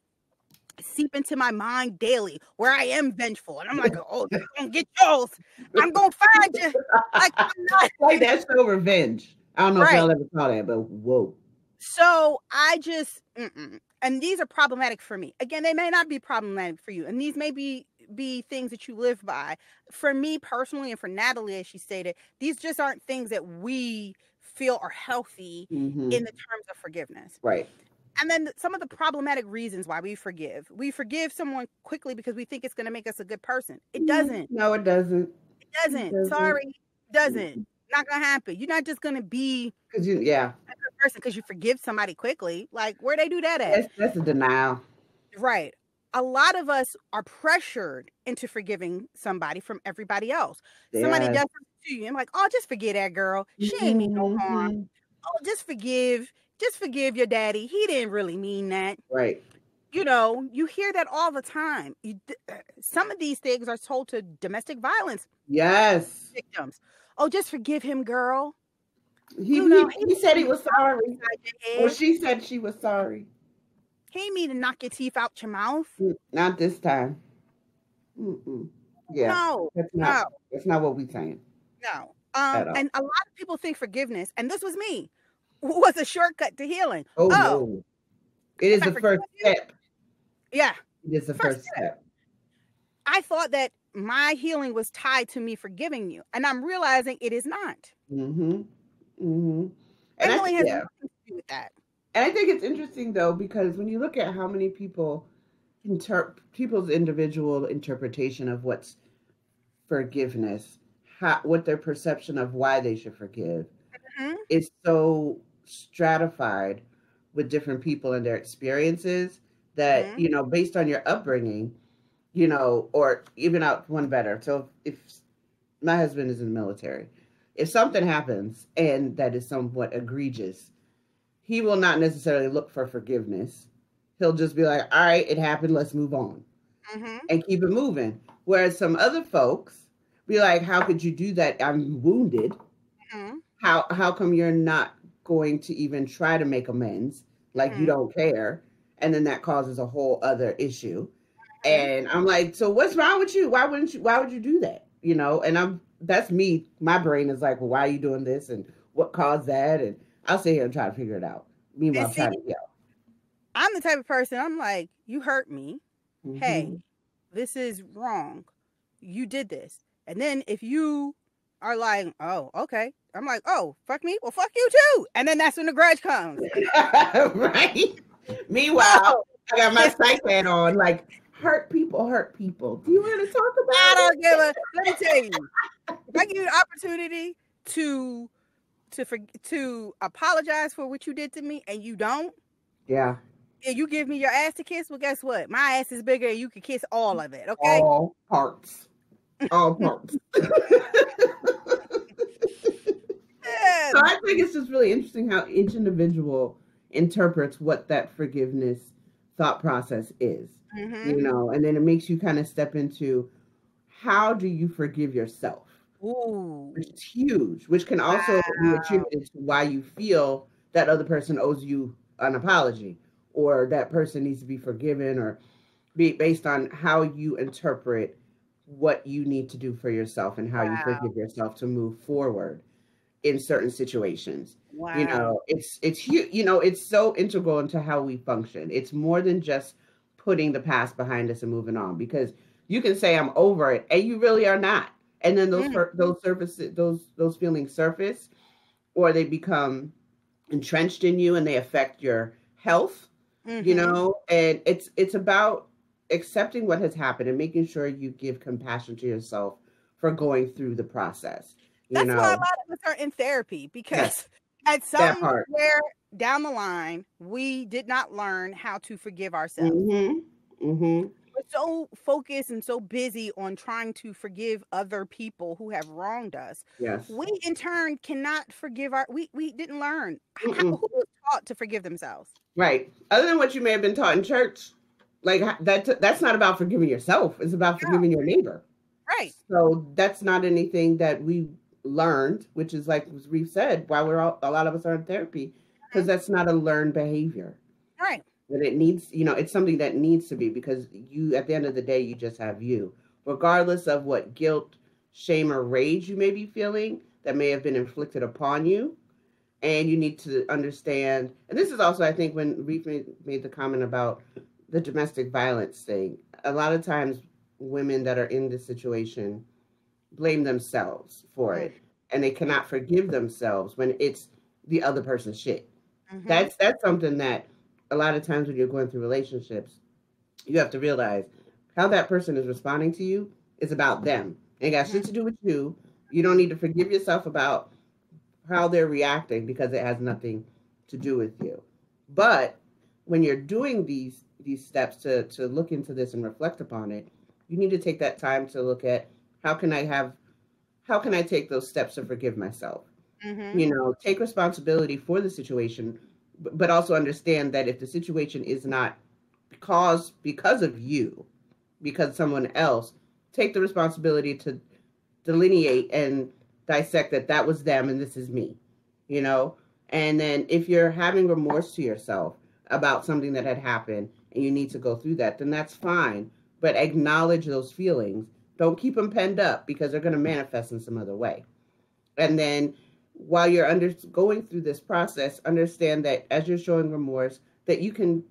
seep into my mind daily where I am vengeful. And I'm like, oh, you're going to get yours. I'm going to find you. Like, I'm not. Like that show Revenge. I don't know if Right. y'all ever saw that, but whoa. So I just, and these are problematic for me. Again, they may not be problematic for you. And these may be things that you live by. For me personally, and for Natalie, as she stated, these just aren't things that we feel are healthy Mm-hmm. in the terms of forgiveness. Right. And then some of the problematic reasons why we forgive. We forgive someone quickly because we think it's going to make us a good person. It doesn't. No, it doesn't. It doesn't. Sorry. It doesn't. Not going to happen. You're not just going to be Because a good person because you forgive somebody quickly. Like, where they do that at? that's a denial. Right. A lot of us are pressured into forgiving somebody from everybody else. Somebody does something to you. I'm like, oh, just forget that girl. She ain't mean no harm. Oh, just forgive your daddy. He didn't really mean that. Right. You know, you hear that all the time. Some of these things are told to domestic violence victims. Oh, just forgive him, girl. He said he was sorry. Or she said she was sorry. He ain't mean to knock your teeth out your mouth. Not this time. Yeah. No. That's not what we're saying. No. And a lot of people think forgiveness, and this was me, was a shortcut to healing. Oh no. It is the first step. Yeah. It is the first step. I thought that my healing was tied to me forgiving you, and I'm realizing it is not. Mm-hmm. Mm-hmm. And it only has nothing to do with that. And I think it's interesting though, because when you look at how many people's individual interpretation of what's forgiveness, what their perception of why they should forgive is so stratified with different people and their experiences that, based on your upbringing, or even out one better. So if my husband is in the military, if something happens and that is somewhat egregious, he will not necessarily look for forgiveness. He'll just be like, all right, it happened. Let's move on and keep it moving. Whereas some other folks be like, how could you do that? I'm wounded. How come you're not going to even try to make amends? Like you don't care. And then that causes a whole other issue. And I'm like, so what's wrong with you? Why would you do that? And that's me. My brain is like, well, why are you doing this? And what caused that? And I'll sit here and try to figure it out. Meanwhile, I'm trying to yell. I'm the type of person, I'm like, you hurt me. Hey, this is wrong. You did this. And then if you are like, oh, okay. I'm like, oh, fuck me? Well, fuck you too. And then that's when the grudge comes. Right? Meanwhile, I got my psych hat on, like, hurt people. Do you want to talk about it? I don't give a, let me tell you, if I give you the opportunity to apologize for what you did to me and you don't, and you give me your ass to kiss, well, guess what? My ass is bigger and you can kiss all of it, okay? All parts. So I think it's just really interesting how each individual interprets what that forgiveness thought process is, and then it makes you kind of step into how do you forgive yourself? Ooh. Which is huge, which can also be attributed to why you feel that other person owes you an apology or that person needs to be forgiven, or be based on how you interpret what you need to do for yourself and how you forgive yourself to move forward in certain situations. It's huge. It's so integral into how we function. It's more than just putting the past behind us and moving on, because you can say I'm over it and you really are not. And then those feelings surface, or they become entrenched in you and they affect your health, and it's about accepting what has happened and making sure you give compassion to yourself for going through the process. That's why a lot of us are in therapy, because at somewhere down the line, we did not learn how to forgive ourselves. We're so focused and so busy on trying to forgive other people who have wronged us. We in turn cannot forgive we didn't learn. Who was taught to forgive themselves. Right. Other than what you may have been taught in church, like that's not about forgiving yourself. It's about Yeah. forgiving your neighbor. Right. So that's not anything that we learned, which is like we've said, why a lot of us are in therapy, because that's not a learned behavior. Right. But it needs, it's something that needs to be, because you, at the end of the day, you just have you, regardless of what guilt, shame, or rage you may be feeling that may have been inflicted upon you. And you need to understand, and this is also, I think, when Reef made the comment about the domestic violence thing, a lot of times women that are in this situation blame themselves for it, and they cannot forgive themselves when it's the other person's shit. That's something that a lot of times when you're going through relationships, you have to realize how that person is responding to you is about them. It ain't got shit to do with you. You don't need to forgive yourself about how they're reacting, because it has nothing to do with you. But when you're doing these steps to look into this and reflect upon it, you need to take that time to look at how can I take those steps to forgive myself? Take responsibility for the situation, but also understand that if the situation is not because of you, because someone else, take the responsibility to delineate and dissect that was them and this is me, and then if you're having remorse to yourself about something that had happened and you need to go through that, then that's fine, but acknowledge those feelings. Don't keep them penned up, because they're going to manifest in some other way. And then while you're going through this process, understand that as you're showing remorse, that you can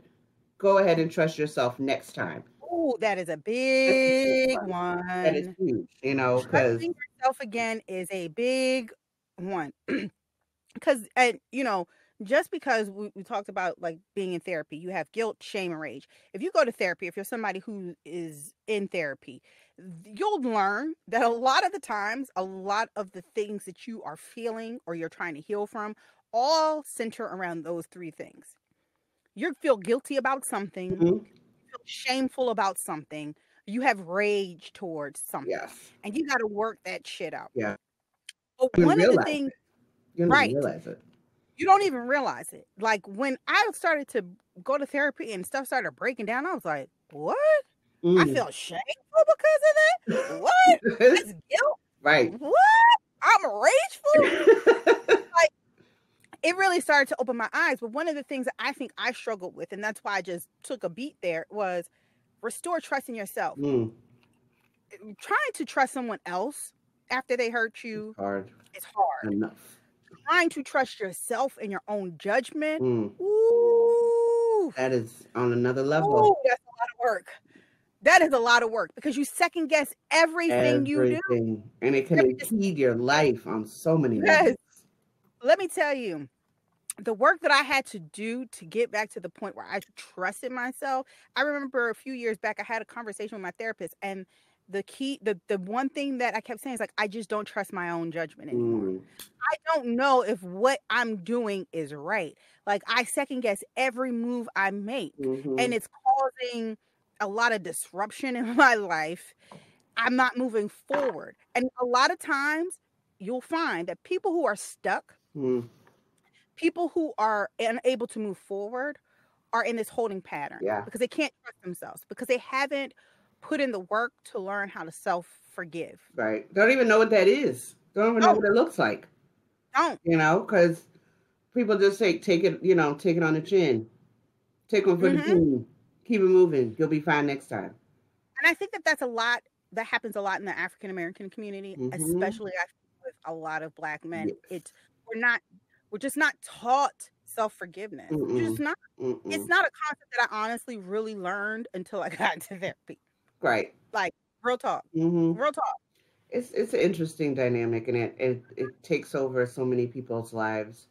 go ahead and trust yourself next time. Oh, that is a big one. That is huge, because trusting yourself again is a big one. Because, just because we talked about like being in therapy, you have guilt, shame, and rage. If you go to therapy, if you're somebody who is in therapy, you'll learn that a lot of the times, a lot of the things that you are feeling or you're trying to heal from all center around those three things. You feel guilty about something, you feel shameful about something, you have rage towards something, and you got to work that shit out. Yeah. But one of the things, you don't even realize it. You don't even realize it. Like when I started to go to therapy and stuff started breaking down, I was like, what? I feel shameful because of that? What? That's guilt? Right. What? I'm rageful? Like, it really started to open my eyes. But one of the things that I think I struggled with, and that's why I just took a beat there, was restore trust in yourself. Trying to trust someone else after they hurt you is hard. Enough. Trying to trust yourself and your own judgment. Ooh, that is on another level. Ooh, that's a lot of work. That is a lot of work, because you second guess everything you do. And it can impede your life on so many levels. Let me tell you, the work that I had to do to get back to the point where I trusted myself. I remember a few years back, I had a conversation with my therapist, and the one thing that I kept saying is like, I just don't trust my own judgment anymore. I don't know if what I'm doing is right. Like, I second guess every move I make, and it's causing a lot of disruption in my life. I'm not moving forward. And a lot of times you'll find that people who are stuck, people who are unable to move forward, are in this holding pattern because they can't trust themselves, because they haven't put in the work to learn how to self-forgive. Right. Don't even know what that is. Don't even know what it looks like. Don't. Because people just say, take it on the chin. Take one for the team. Keep it moving. You'll be fine next time. And I think that that happens a lot in the African-American community, especially with a lot of Black men. Yes. We're just not taught self-forgiveness. We're just not. It's not a concept that I honestly really learned until I got into therapy. Right. Like, real talk. Real talk. It's an interesting dynamic, and it takes over so many people's lives,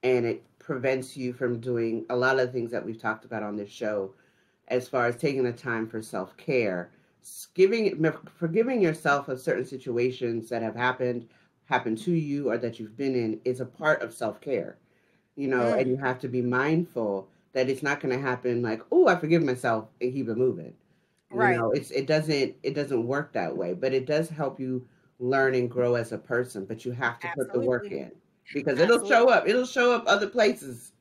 and it prevents you from doing a lot of things that we've talked about on this show, as far as taking the time for self-care, forgiving yourself of certain situations that have happened to you or that you've been in is a part of self-care, and you have to be mindful that it's not going to happen like, oh, I forgive myself and keep it moving. Right. It doesn't work that way, but it does help you learn and grow as a person, but you have to put the work in, because it'll show up other places.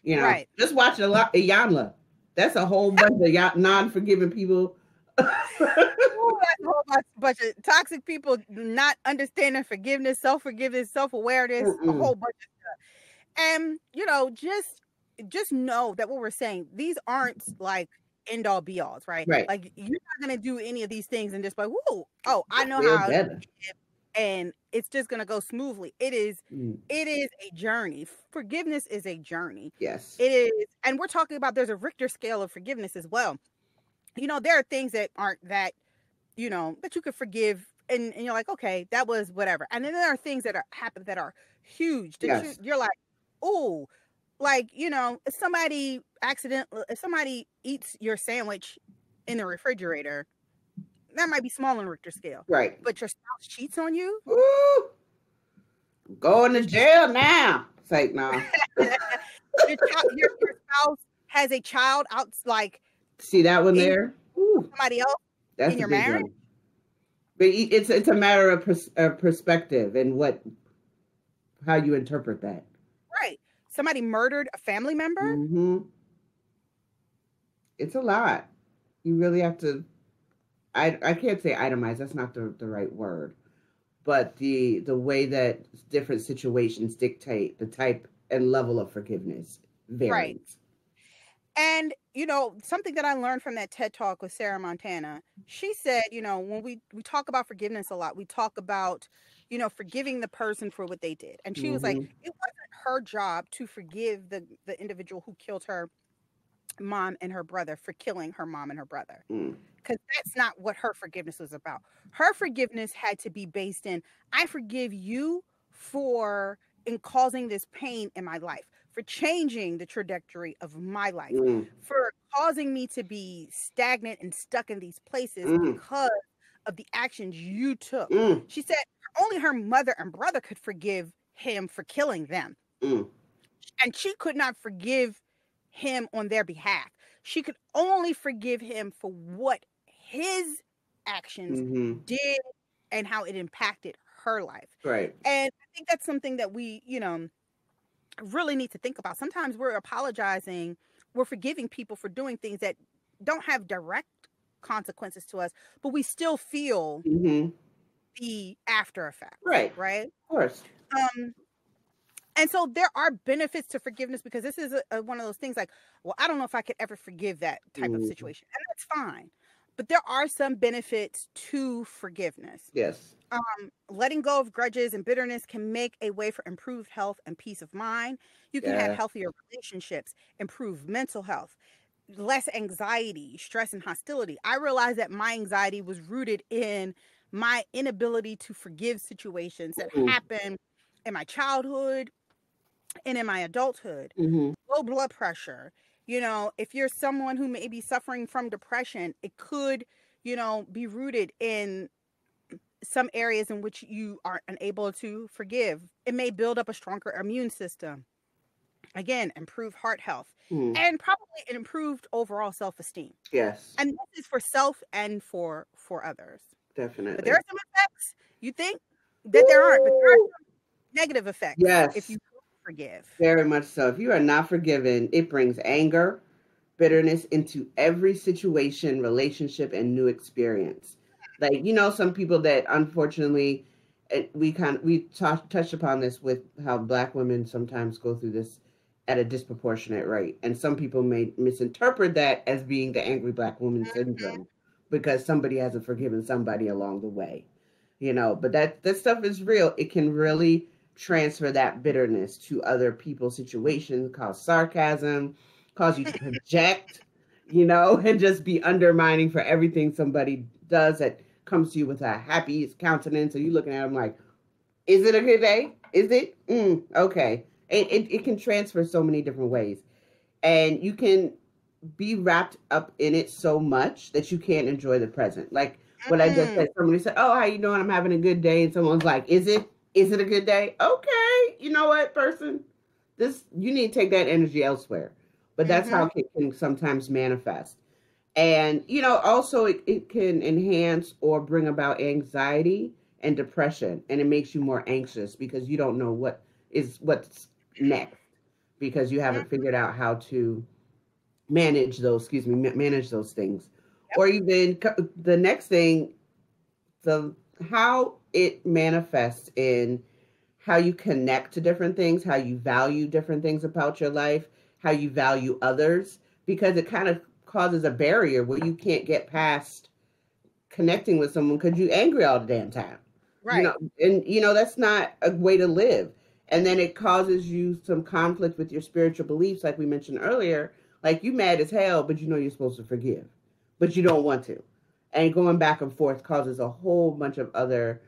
You know, Right. just watch a lot Iyanla. That's a whole bunch of non-forgiving people. Ooh, that's a whole bunch of toxic people not understanding forgiveness, self-forgiveness, self-awareness, a Mm-mm. whole bunch of stuff. And just know that what we're saying, these aren't like end all be alls, right? Right. Like you're not gonna do any of these things and just like, whoa, oh, I I know feel how to better. forgive, and it's just gonna go smoothly. Mm. It is a journey. Forgiveness is a journey. Yes. It is, and we're talking about there's a Richter scale of forgiveness as well. There are things that aren't that, that you could forgive, and you're like, okay, that was whatever. And then there are things that are happen that are huge that Yes. you're like, oh, like, if somebody eats your sandwich in the refrigerator, that might be small on Richter scale. Right. But your spouse cheats on you. Ooh, going to Your, jail now. It's like, no. your spouse has a child out, like, See that one in there? Ooh, somebody else that's in a your big marriage. one. But it's a matter of perspective and how you interpret that. Right. Somebody murdered a family member. Mm-hmm. It's a lot. You really have to. I can't say itemize. That's not the right word. But the way that different situations dictate the type and level of forgiveness Right. varies. And something that I learned from that TED Talk with Sarah Montana, she said, when we talk about forgiveness a lot, we talk about, forgiving the person for what they did. And she was like, Mm-hmm. it wasn't her job to forgive the individual who killed her mom and her brother for killing her mom and her brother. Mm. Because that's not what her forgiveness was about. Her forgiveness had to be based in, I forgive you for in causing this pain in my life, for changing the trajectory of my life, Mm. for causing me to be stagnant and stuck in these places Mm. because of the actions you took. Mm. She said only her mother and brother could forgive him for killing them. Mm. And she could not forgive him on their behalf. She could only forgive him for what his actions Mm-hmm. did and how it impacted her life. Right. And I think that's something that we, really need to think about. Sometimes we're apologizing, we're forgiving people for doing things that don't have direct consequences to us, but we still feel Mm-hmm. the after effects, Right. right? Of course. And so there are benefits to forgiveness, because this is one of those things like, well, I don't know if I could ever forgive that type of Mm. situation. And that's fine. But there are some benefits to forgiveness. Yes. Letting go of grudges and bitterness can make a way for improved health and peace of mind. You can have Yeah. healthier relationships, improve mental health, less anxiety, stress, and hostility. I realized that my anxiety was rooted in my inability to forgive situations that Mm. happened in my childhood and in my adulthood. Mm-hmm. Low blood pressure. If you're someone who may be suffering from depression, it could, be rooted in some areas in which you are unable to forgive. It may build up a stronger immune system. Again, improve heart health, Mm. and probably an improved overall self-esteem. Yes. And this is for self and for others. But there Definitely. are some effects you think that there aren't, but there are Woo! some negative effects if Yes. you don't forgive. Very much so. If you are not forgiven, it brings anger, bitterness into every situation, relationship, and new experience. Like, some people that unfortunately, touched upon this with how Black women sometimes go through this at a disproportionate rate. And some people may misinterpret that as being the angry Black woman syndrome because somebody hasn't forgiven somebody along the way. But that stuff is real. It can really transfer that bitterness to other people's situations, cause sarcasm, cause you to project, and just be undermining for everything somebody does that comes to you with a happy countenance. And you looking at them like, is it a good day? Is it? Okay. It can transfer so many different ways. And you can be wrapped up in it so much that you can't enjoy the present. Like what I just said, somebody said, oh, how you doing? I'm having a good day. And someone's like, is it a good day? Okay. You know what, person? You need to take that energy elsewhere. But that's how it can sometimes manifest. And, also it can enhance or bring about anxiety and depression. And it makes you more anxious because you don't know what's next. because you haven't figured out how to manage manage those things. Yep. Or even the next thing, how it manifests in how you connect to different things, how you value different things about your life, how you value others, because it kind of causes a barrier where you can't get past connecting with someone because you're angry all the damn time. Right. And that's not a way to live. And then it causes you some conflict with your spiritual beliefs, like we mentioned earlier. Like, you mad as hell, but you're supposed to forgive, but you don't want to. And going back and forth causes a whole bunch of other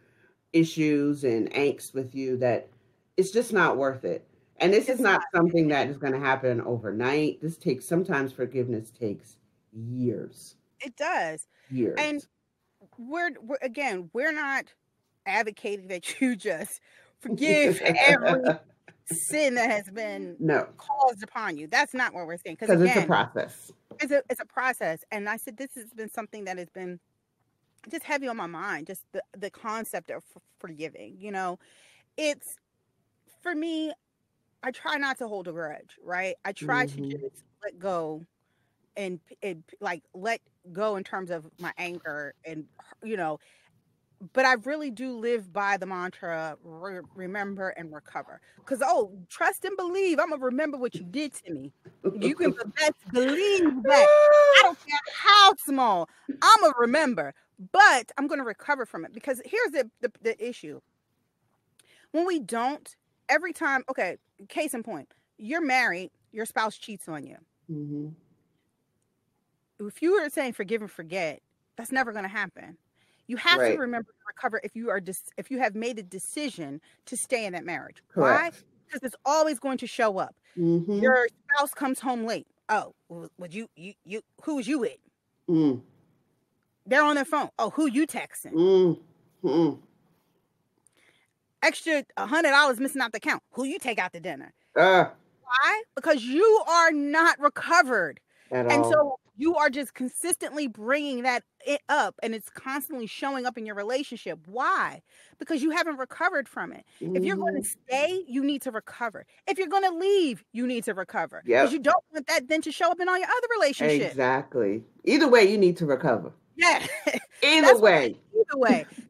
issues and angst with you that it's just not worth it. And this is not something that is going to happen overnight. Sometimes forgiveness takes years. It does. Years. And we're not advocating that you just forgive every sin that has been caused upon you. That's not what we're saying. Because it's a process. It's a process. And I said, this has been something that has been just heavy on my mind, just the concept of forgiving. It's, for me, I try not to hold a grudge, right? I try to just let go and like let go in terms of my anger, and but I really do live by the mantra, remember and recover. Because trust and believe, I'm gonna remember what you did to me. You can best believe that. I don't care how small, I'm gonna remember, but I'm gonna recover from it. Because here's the issue: when we don't, every time, okay, case in point, you're married, your spouse cheats on you. Mm-hmm. If you are saying forgive and forget, that's never going to happen. You have to remember to recover if you have made a decision to stay in that marriage. Correct. Why? Because it's always going to show up. Mm-hmm. Your spouse comes home late. Oh, would you who was you with? Mm. They're on their phone. Oh, who you texting? Mm. Extra $100 missing out the account. Who you take out to dinner? Why? Because you are not recovered. At all. So you are just consistently bringing that up, and it's constantly showing up in your relationship. Why? Because you haven't recovered from it. Mm-hmm. If you're going to stay, you need to recover. If you're going to leave, you need to recover. Because you don't want that then to show up in all your other relationships. Exactly. Either way, you need to recover. Yeah. Either way.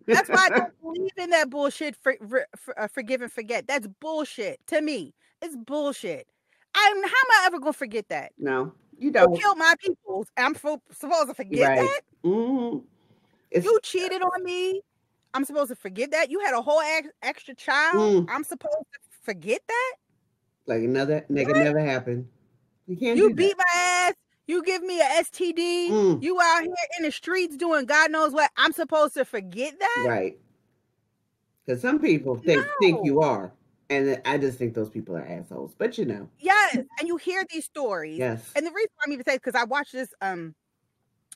That's why I don't believe in that bullshit forgive and forget. That's bullshit to me. It's bullshit. How am I ever going to forget that? No. You don't. You killed my people. I'm supposed to forget that? Mm-hmm. You cheated on me. I'm supposed to forget that? You had a whole extra child. I'm supposed to forget that? Like never happened. You can't. You beat my ass. You give me a STD. You out here in the streets doing God knows what. I'm supposed to forget that? Right. Because some people think you are. And I just think those people are assholes. But Yes. And you hear these stories. Yes. And the reason I'm even saying, because I watched this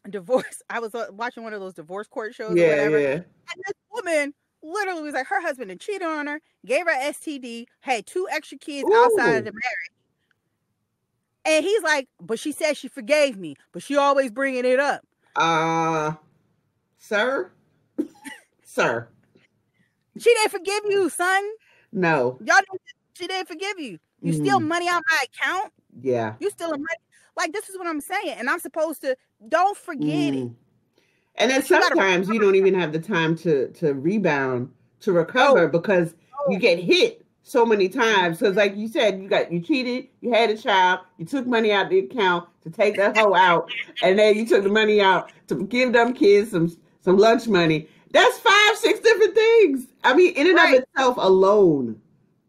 divorce. I was watching one of those divorce court shows or whatever. Yeah. And this woman literally was like, her husband had cheated on her, gave her STD, had 2 extra kids outside of the marriage. And he's like, but she said she forgave me, but she always bringing it up. Sir? Sir. She didn't forgive you, son. No. She didn't forgive you. You steal money out my account? Yeah. You stealing money? Like, this is what I'm saying. And I'm supposed to, don't forget it. And then sometimes you don't even have the time to rebound, to recover, because you get hit so many times. Because like you said, you cheated, you had a child, you took money out of the account to take that hoe out, and then you took the money out to give them kids some lunch money. That's 5-6 different things. I mean, in and of itself alone,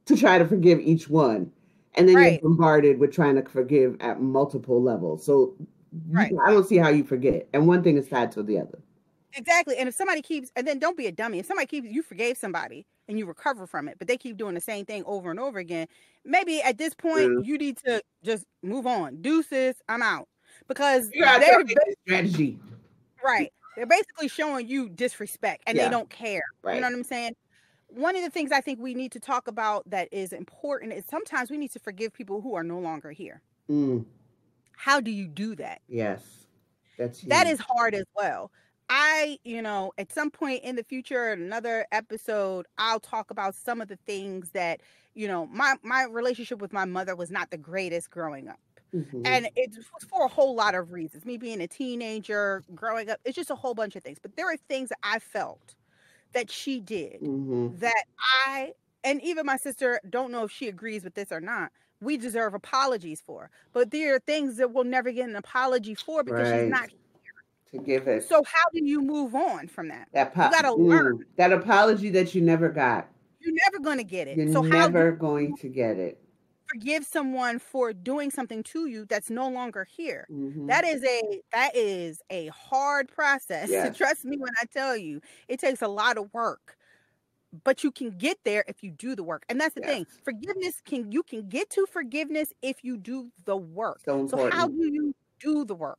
to try to forgive each one. And then you're bombarded with trying to forgive at multiple levels. So I don't see how you forget. And one thing is tied to the other. Exactly. And if somebody and then don't be a dummy. If somebody you forgave somebody and you recover from it, but they keep doing the same thing over and over again, maybe at this point, you need to just move on. Deuces, I'm out. Because they're strategy. Right. They're basically showing you disrespect, and they don't care. Right. You know what I'm saying? One of the things I think we need to talk about that is important is sometimes we need to forgive people who are no longer here. How do you do that? Yes. That's huge. That is hard as well. At some point in the future, in another episode, I'll talk about some of the things that, my relationship with my mother was not the greatest growing up. And it was for a whole lot of reasons. Me being a teenager, growing up, it's just a whole bunch of things. But there are things that I felt that she did that and even my sister, don't know if she agrees with this or not, we deserve apologies for. But there are things that we'll never get an apology for because she's not to give it. So how do you move on from that? You got to learn. That apology that you never got. You're never going to get it. You're never going to get it. Forgive someone for doing something to you that's no longer here. That is a hard process. Yes. Trust me when I tell you, it takes a lot of work. But you can get there if you do the work. And that's the thing. Forgiveness you can get to forgiveness if you do the work. So how do you do the work?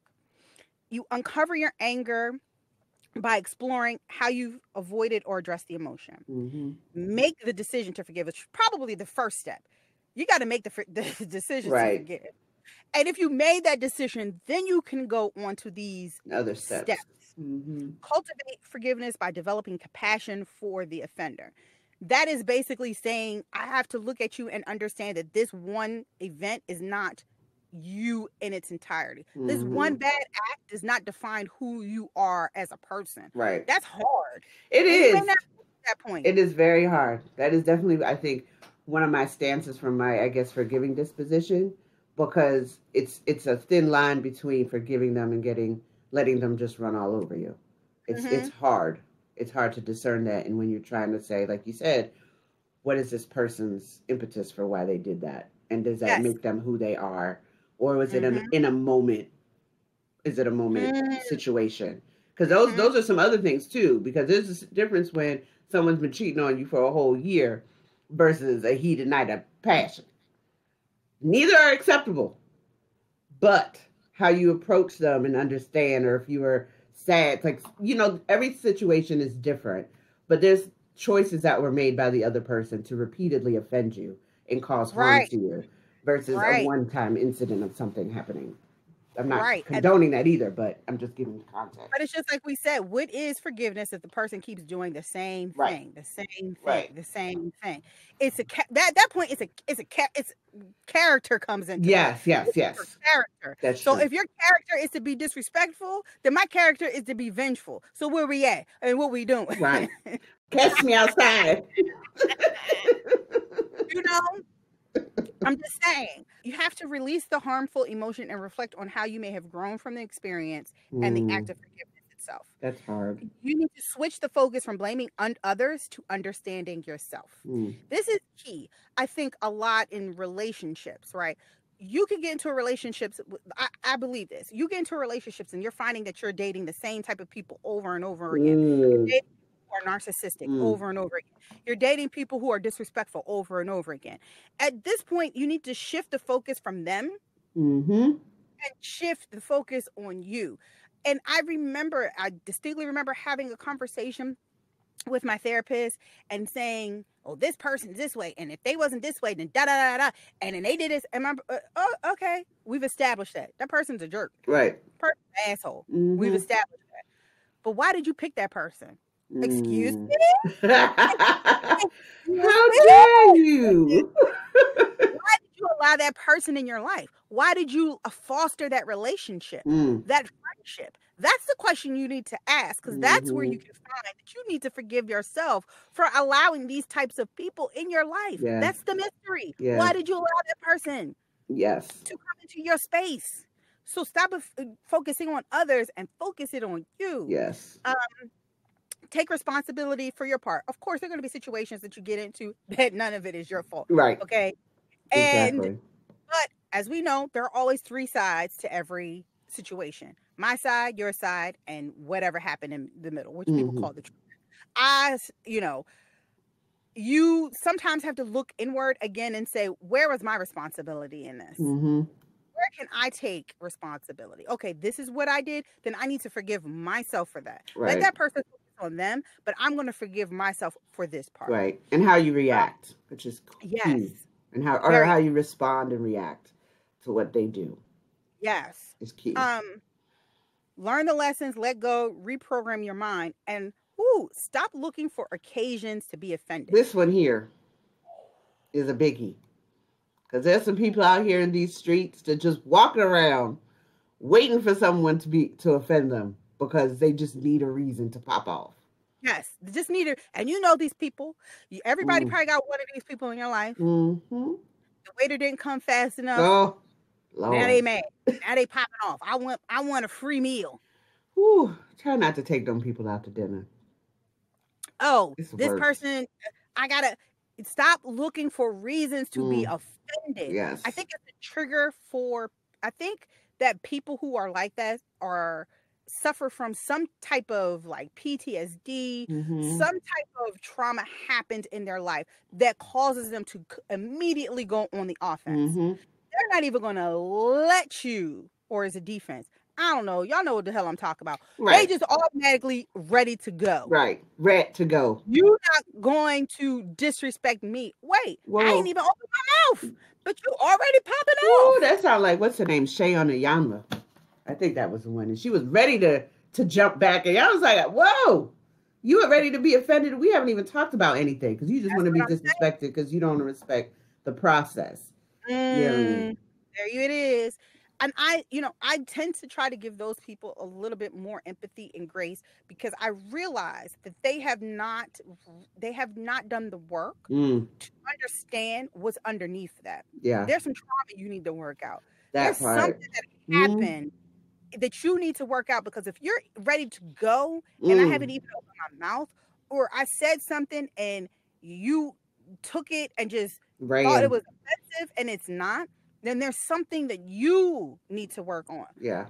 You uncover your anger by exploring how you've avoided or addressed the emotion. Make the decision to forgive. It's probably the first step. You got to make the decision to forgive. And if you made that decision, then you can go on to these other steps. Cultivate forgiveness by developing compassion for the offender. That is basically saying, I have to look at you and understand that this one event is not you in its entirety. This one bad act does not define who you are as a person. Right. That's hard. It is. At that point. It is very hard. That is definitely, I think, one of my stances from my, I guess, forgiving disposition, because it's a thin line between forgiving them and letting them just run all over you. It's hard. It's hard to discern that. And when you're trying to say, like you said, what is this person's impetus for why they did that? And does that make them who they are? Or was it in a moment? Is it a moment situation? Because those are some other things too. Because there's a difference when someone's been cheating on you for a whole year versus a heated night of passion. Neither are acceptable. But how you approach them and understand, or if you were sad, like, every situation is different. But there's choices that were made by the other person to repeatedly offend you and cause harm to you versus a one-time incident of something happening. I'm not condoning that either, but I'm just giving context. But it's just like we said, what is forgiveness if the person keeps doing the same thing, the same thing, the same thing? It's that point. It's character comes into yes. Character. That's so true. If your character is to be disrespectful, then my character is to be vengeful. So where we at and what we doing? Right. Catch me outside. I'm just saying, you have to release the harmful emotion and reflect on how you may have grown from the experience and the act of forgiveness itself. That's hard. You need to switch the focus from blaming others to understanding yourself. This is key. I think a lot in relationships, right? You can get into relationships. I believe this. You get into relationships and you're finding that you're dating the same type of people over and over again. Are narcissistic over and over again. You're dating people who are disrespectful over and over again. At this point, you need to shift the focus from them and shift the focus on you. And I distinctly remember having a conversation with my therapist and saying, oh, this person's this way, and if they wasn't this way, then da-da-da-da, and then they did this, and okay, we've established that person's a jerk. Right. Person's an asshole. We've established that. But why did you pick that person? Excuse me? How dare you? Why did you allow that person in your life? Why did you foster that relationship, that friendship? That's the question you need to ask, because that's where you can find that you need to forgive yourself for allowing these types of people in your life. Yes. That's the mystery. Yes. Why did you allow that person to come into your space? So stop focusing on others and focus it on you. Yes. Take responsibility for your part. Of course, there are going to be situations that you get into that none of it is your fault. Right. Okay. Exactly. But as we know, there are always three sides to every situation. My side, your side, and whatever happened in the middle, which people call the truth. You sometimes have to look inward again and say, where was my responsibility in this? Where can I take responsibility? Okay, this is what I did. Then I need to forgive myself for that. Right. Let that person focus on them, but I'm going to forgive myself for this part. Right. And how you react, which is key. And how you respond and react to what they do. Yes. Is key. Learn the lessons, let go, reprogram your mind, and stop looking for occasions to be offended. This one here is a biggie. Because there's some people out here in these streets that just walking around waiting for someone to offend them because they just need a reason to pop off. Yes, they just need it. And you know these people. Everybody probably got one of these people in your life. Mm-hmm. The waiter didn't come fast enough. Oh, Lord. Now they mad. Now they popping off. I want a free meal. Whew, try not to take them people out to dinner. Oh, this person, I gotta stop looking for reasons to be offended. Yes. I think it's a trigger I think that people who are like that suffer from some type of like PTSD, some type of trauma happened in their life that causes them to immediately go on the offense. They're not even going to let you, or is it defense? I don't know. Y'all know what the hell I'm talking about. Right. They just automatically ready to go. Right. Ready to go. You're not going to disrespect me. Wait, I ain't even opened my mouth, but you already popping off. Oh, that sounds like, what's her name? Shay on the Yanma. I think that was the one. And she was ready to jump back. And I was like, whoa, you were ready to be offended. We haven't even talked about anything because you just want to be disrespected because you don't respect the process. There it is. And I tend to try to give those people a little bit more empathy and grace because I realize that they have not done the work to understand what's underneath that. Yeah. There's some trauma you need to work out. There's something that happened that you need to work out because if you're ready to go and I haven't even opened my mouth or I said something and you took it and just thought it was offensive and it's not, then there's something that you need to work on. Yeah.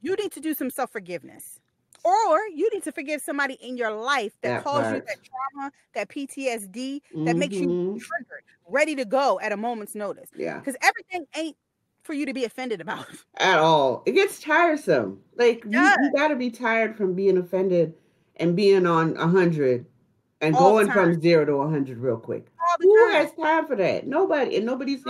You need to do some self-forgiveness. Or you need to forgive somebody in your life that caused you that trauma, that PTSD, that makes you triggered, ready to go at a moment's notice. Yeah. Because everything ain't for you to be offended about. At all. It gets tiresome. Like, you got to be tired from being offended and being on 100 and going from 0 to 100 real quick. Who has time for that? Nobody. And nobody's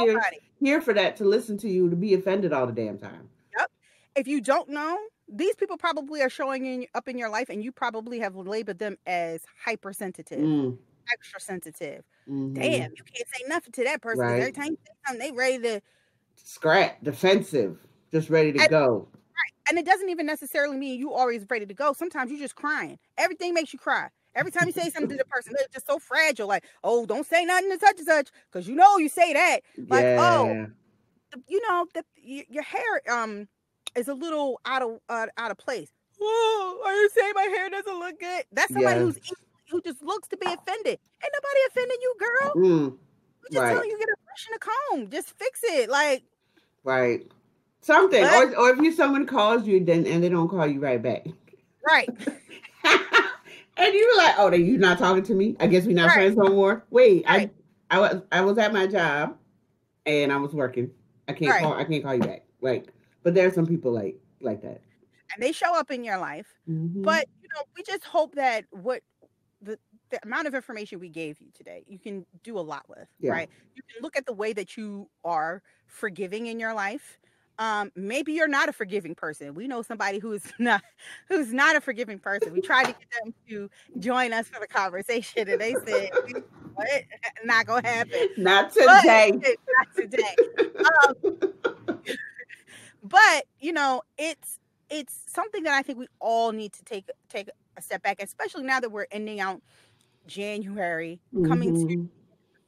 here for that to listen to you to be offended all the damn time. Yep. If you don't know, these people probably are showing up in your life and you probably have labeled them as hypersensitive, extra sensitive. Damn, you can't say nothing to that person. Every time you say something, they ready to scrap, defensive, just ready to go. Right. And it doesn't even necessarily mean you always ready to go. Sometimes you're just crying. Everything makes you cry. Every time you say something to the person, they're just so fragile. Like, oh, don't say nothing to such and such, because you say that. Like, your hair is a little out of place. Oh, are you saying my hair doesn't look good? That's somebody who just looks to be offended. Ain't nobody offending you, girl. We're just telling you get a brush and a comb. Just fix it. Like, something. Or if someone calls you and they don't call you right back. Right. And you were like, oh, you're not talking to me? I guess we're not friends no more. Wait, I was at my job and I was working. I can't call you back. Like, but there are some people like that. And they show up in your life. But we just hope that the amount of information we gave you today, you can do a lot with, right? You can look at the way that you are forgiving in your life. Maybe you're not a forgiving person. We know somebody who's not a forgiving person. We tried to get them to join us for the conversation, and they said, "What? Not gonna happen. Not today. Not today." But it's something that I think we all need to take a step back, especially now that we're ending out January, coming to the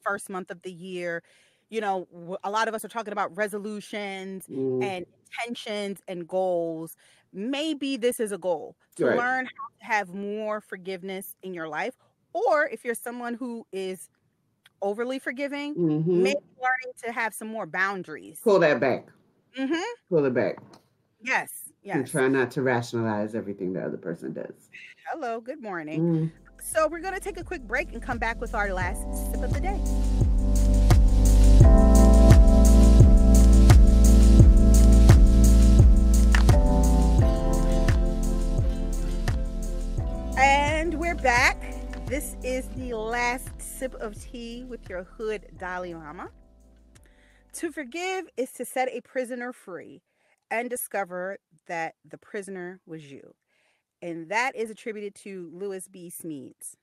first month of the year. A lot of us are talking about resolutions and intentions and goals. Maybe this is a goal to learn how to have more forgiveness in your life. Or if you're someone who is overly forgiving, maybe learning to have some more boundaries. Pull that back. Pull it back. Yes. And try not to rationalize everything the other person does. Hello, good morning. So we're going to take a quick break and come back with our last sip of the day. And we're back. This is the last sip of tea with your hood Dalai Lama. To forgive is to set a prisoner free. and discover that the prisoner was you. And that is attributed to Louis B. Smedes.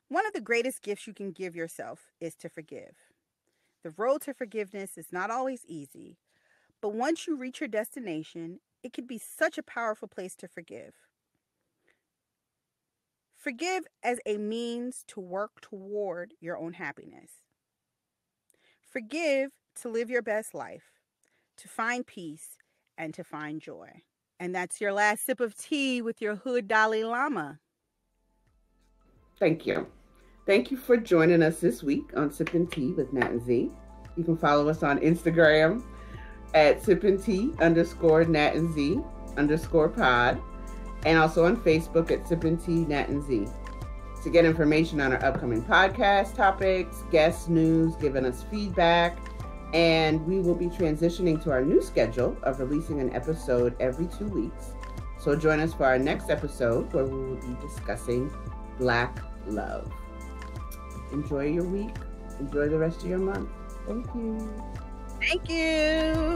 One of the greatest gifts you can give yourself is to forgive. The road to forgiveness is not always easy, but once you reach your destination, it can be such a powerful place to forgive. Forgive as a means to work toward your own happiness. Forgive to live your best life, to find peace, and to find joy. And that's your last sip of tea with your hood Dalai Lama. Thank you. Thank you for joining us this week on Sippin' Tea with Nat and Z. You can follow us on Instagram at sippintea_Nat and Z_pod, and also on Facebook at Sippin' Tea Nat and Z. To get information on our upcoming podcast topics, guest news, giving us feedback, and we will be transitioning to our new schedule of releasing an episode every 2 weeks. So join us for our next episode where we will be discussing Black love. Enjoy your week. Enjoy the rest of your month. Thank you. Thank you.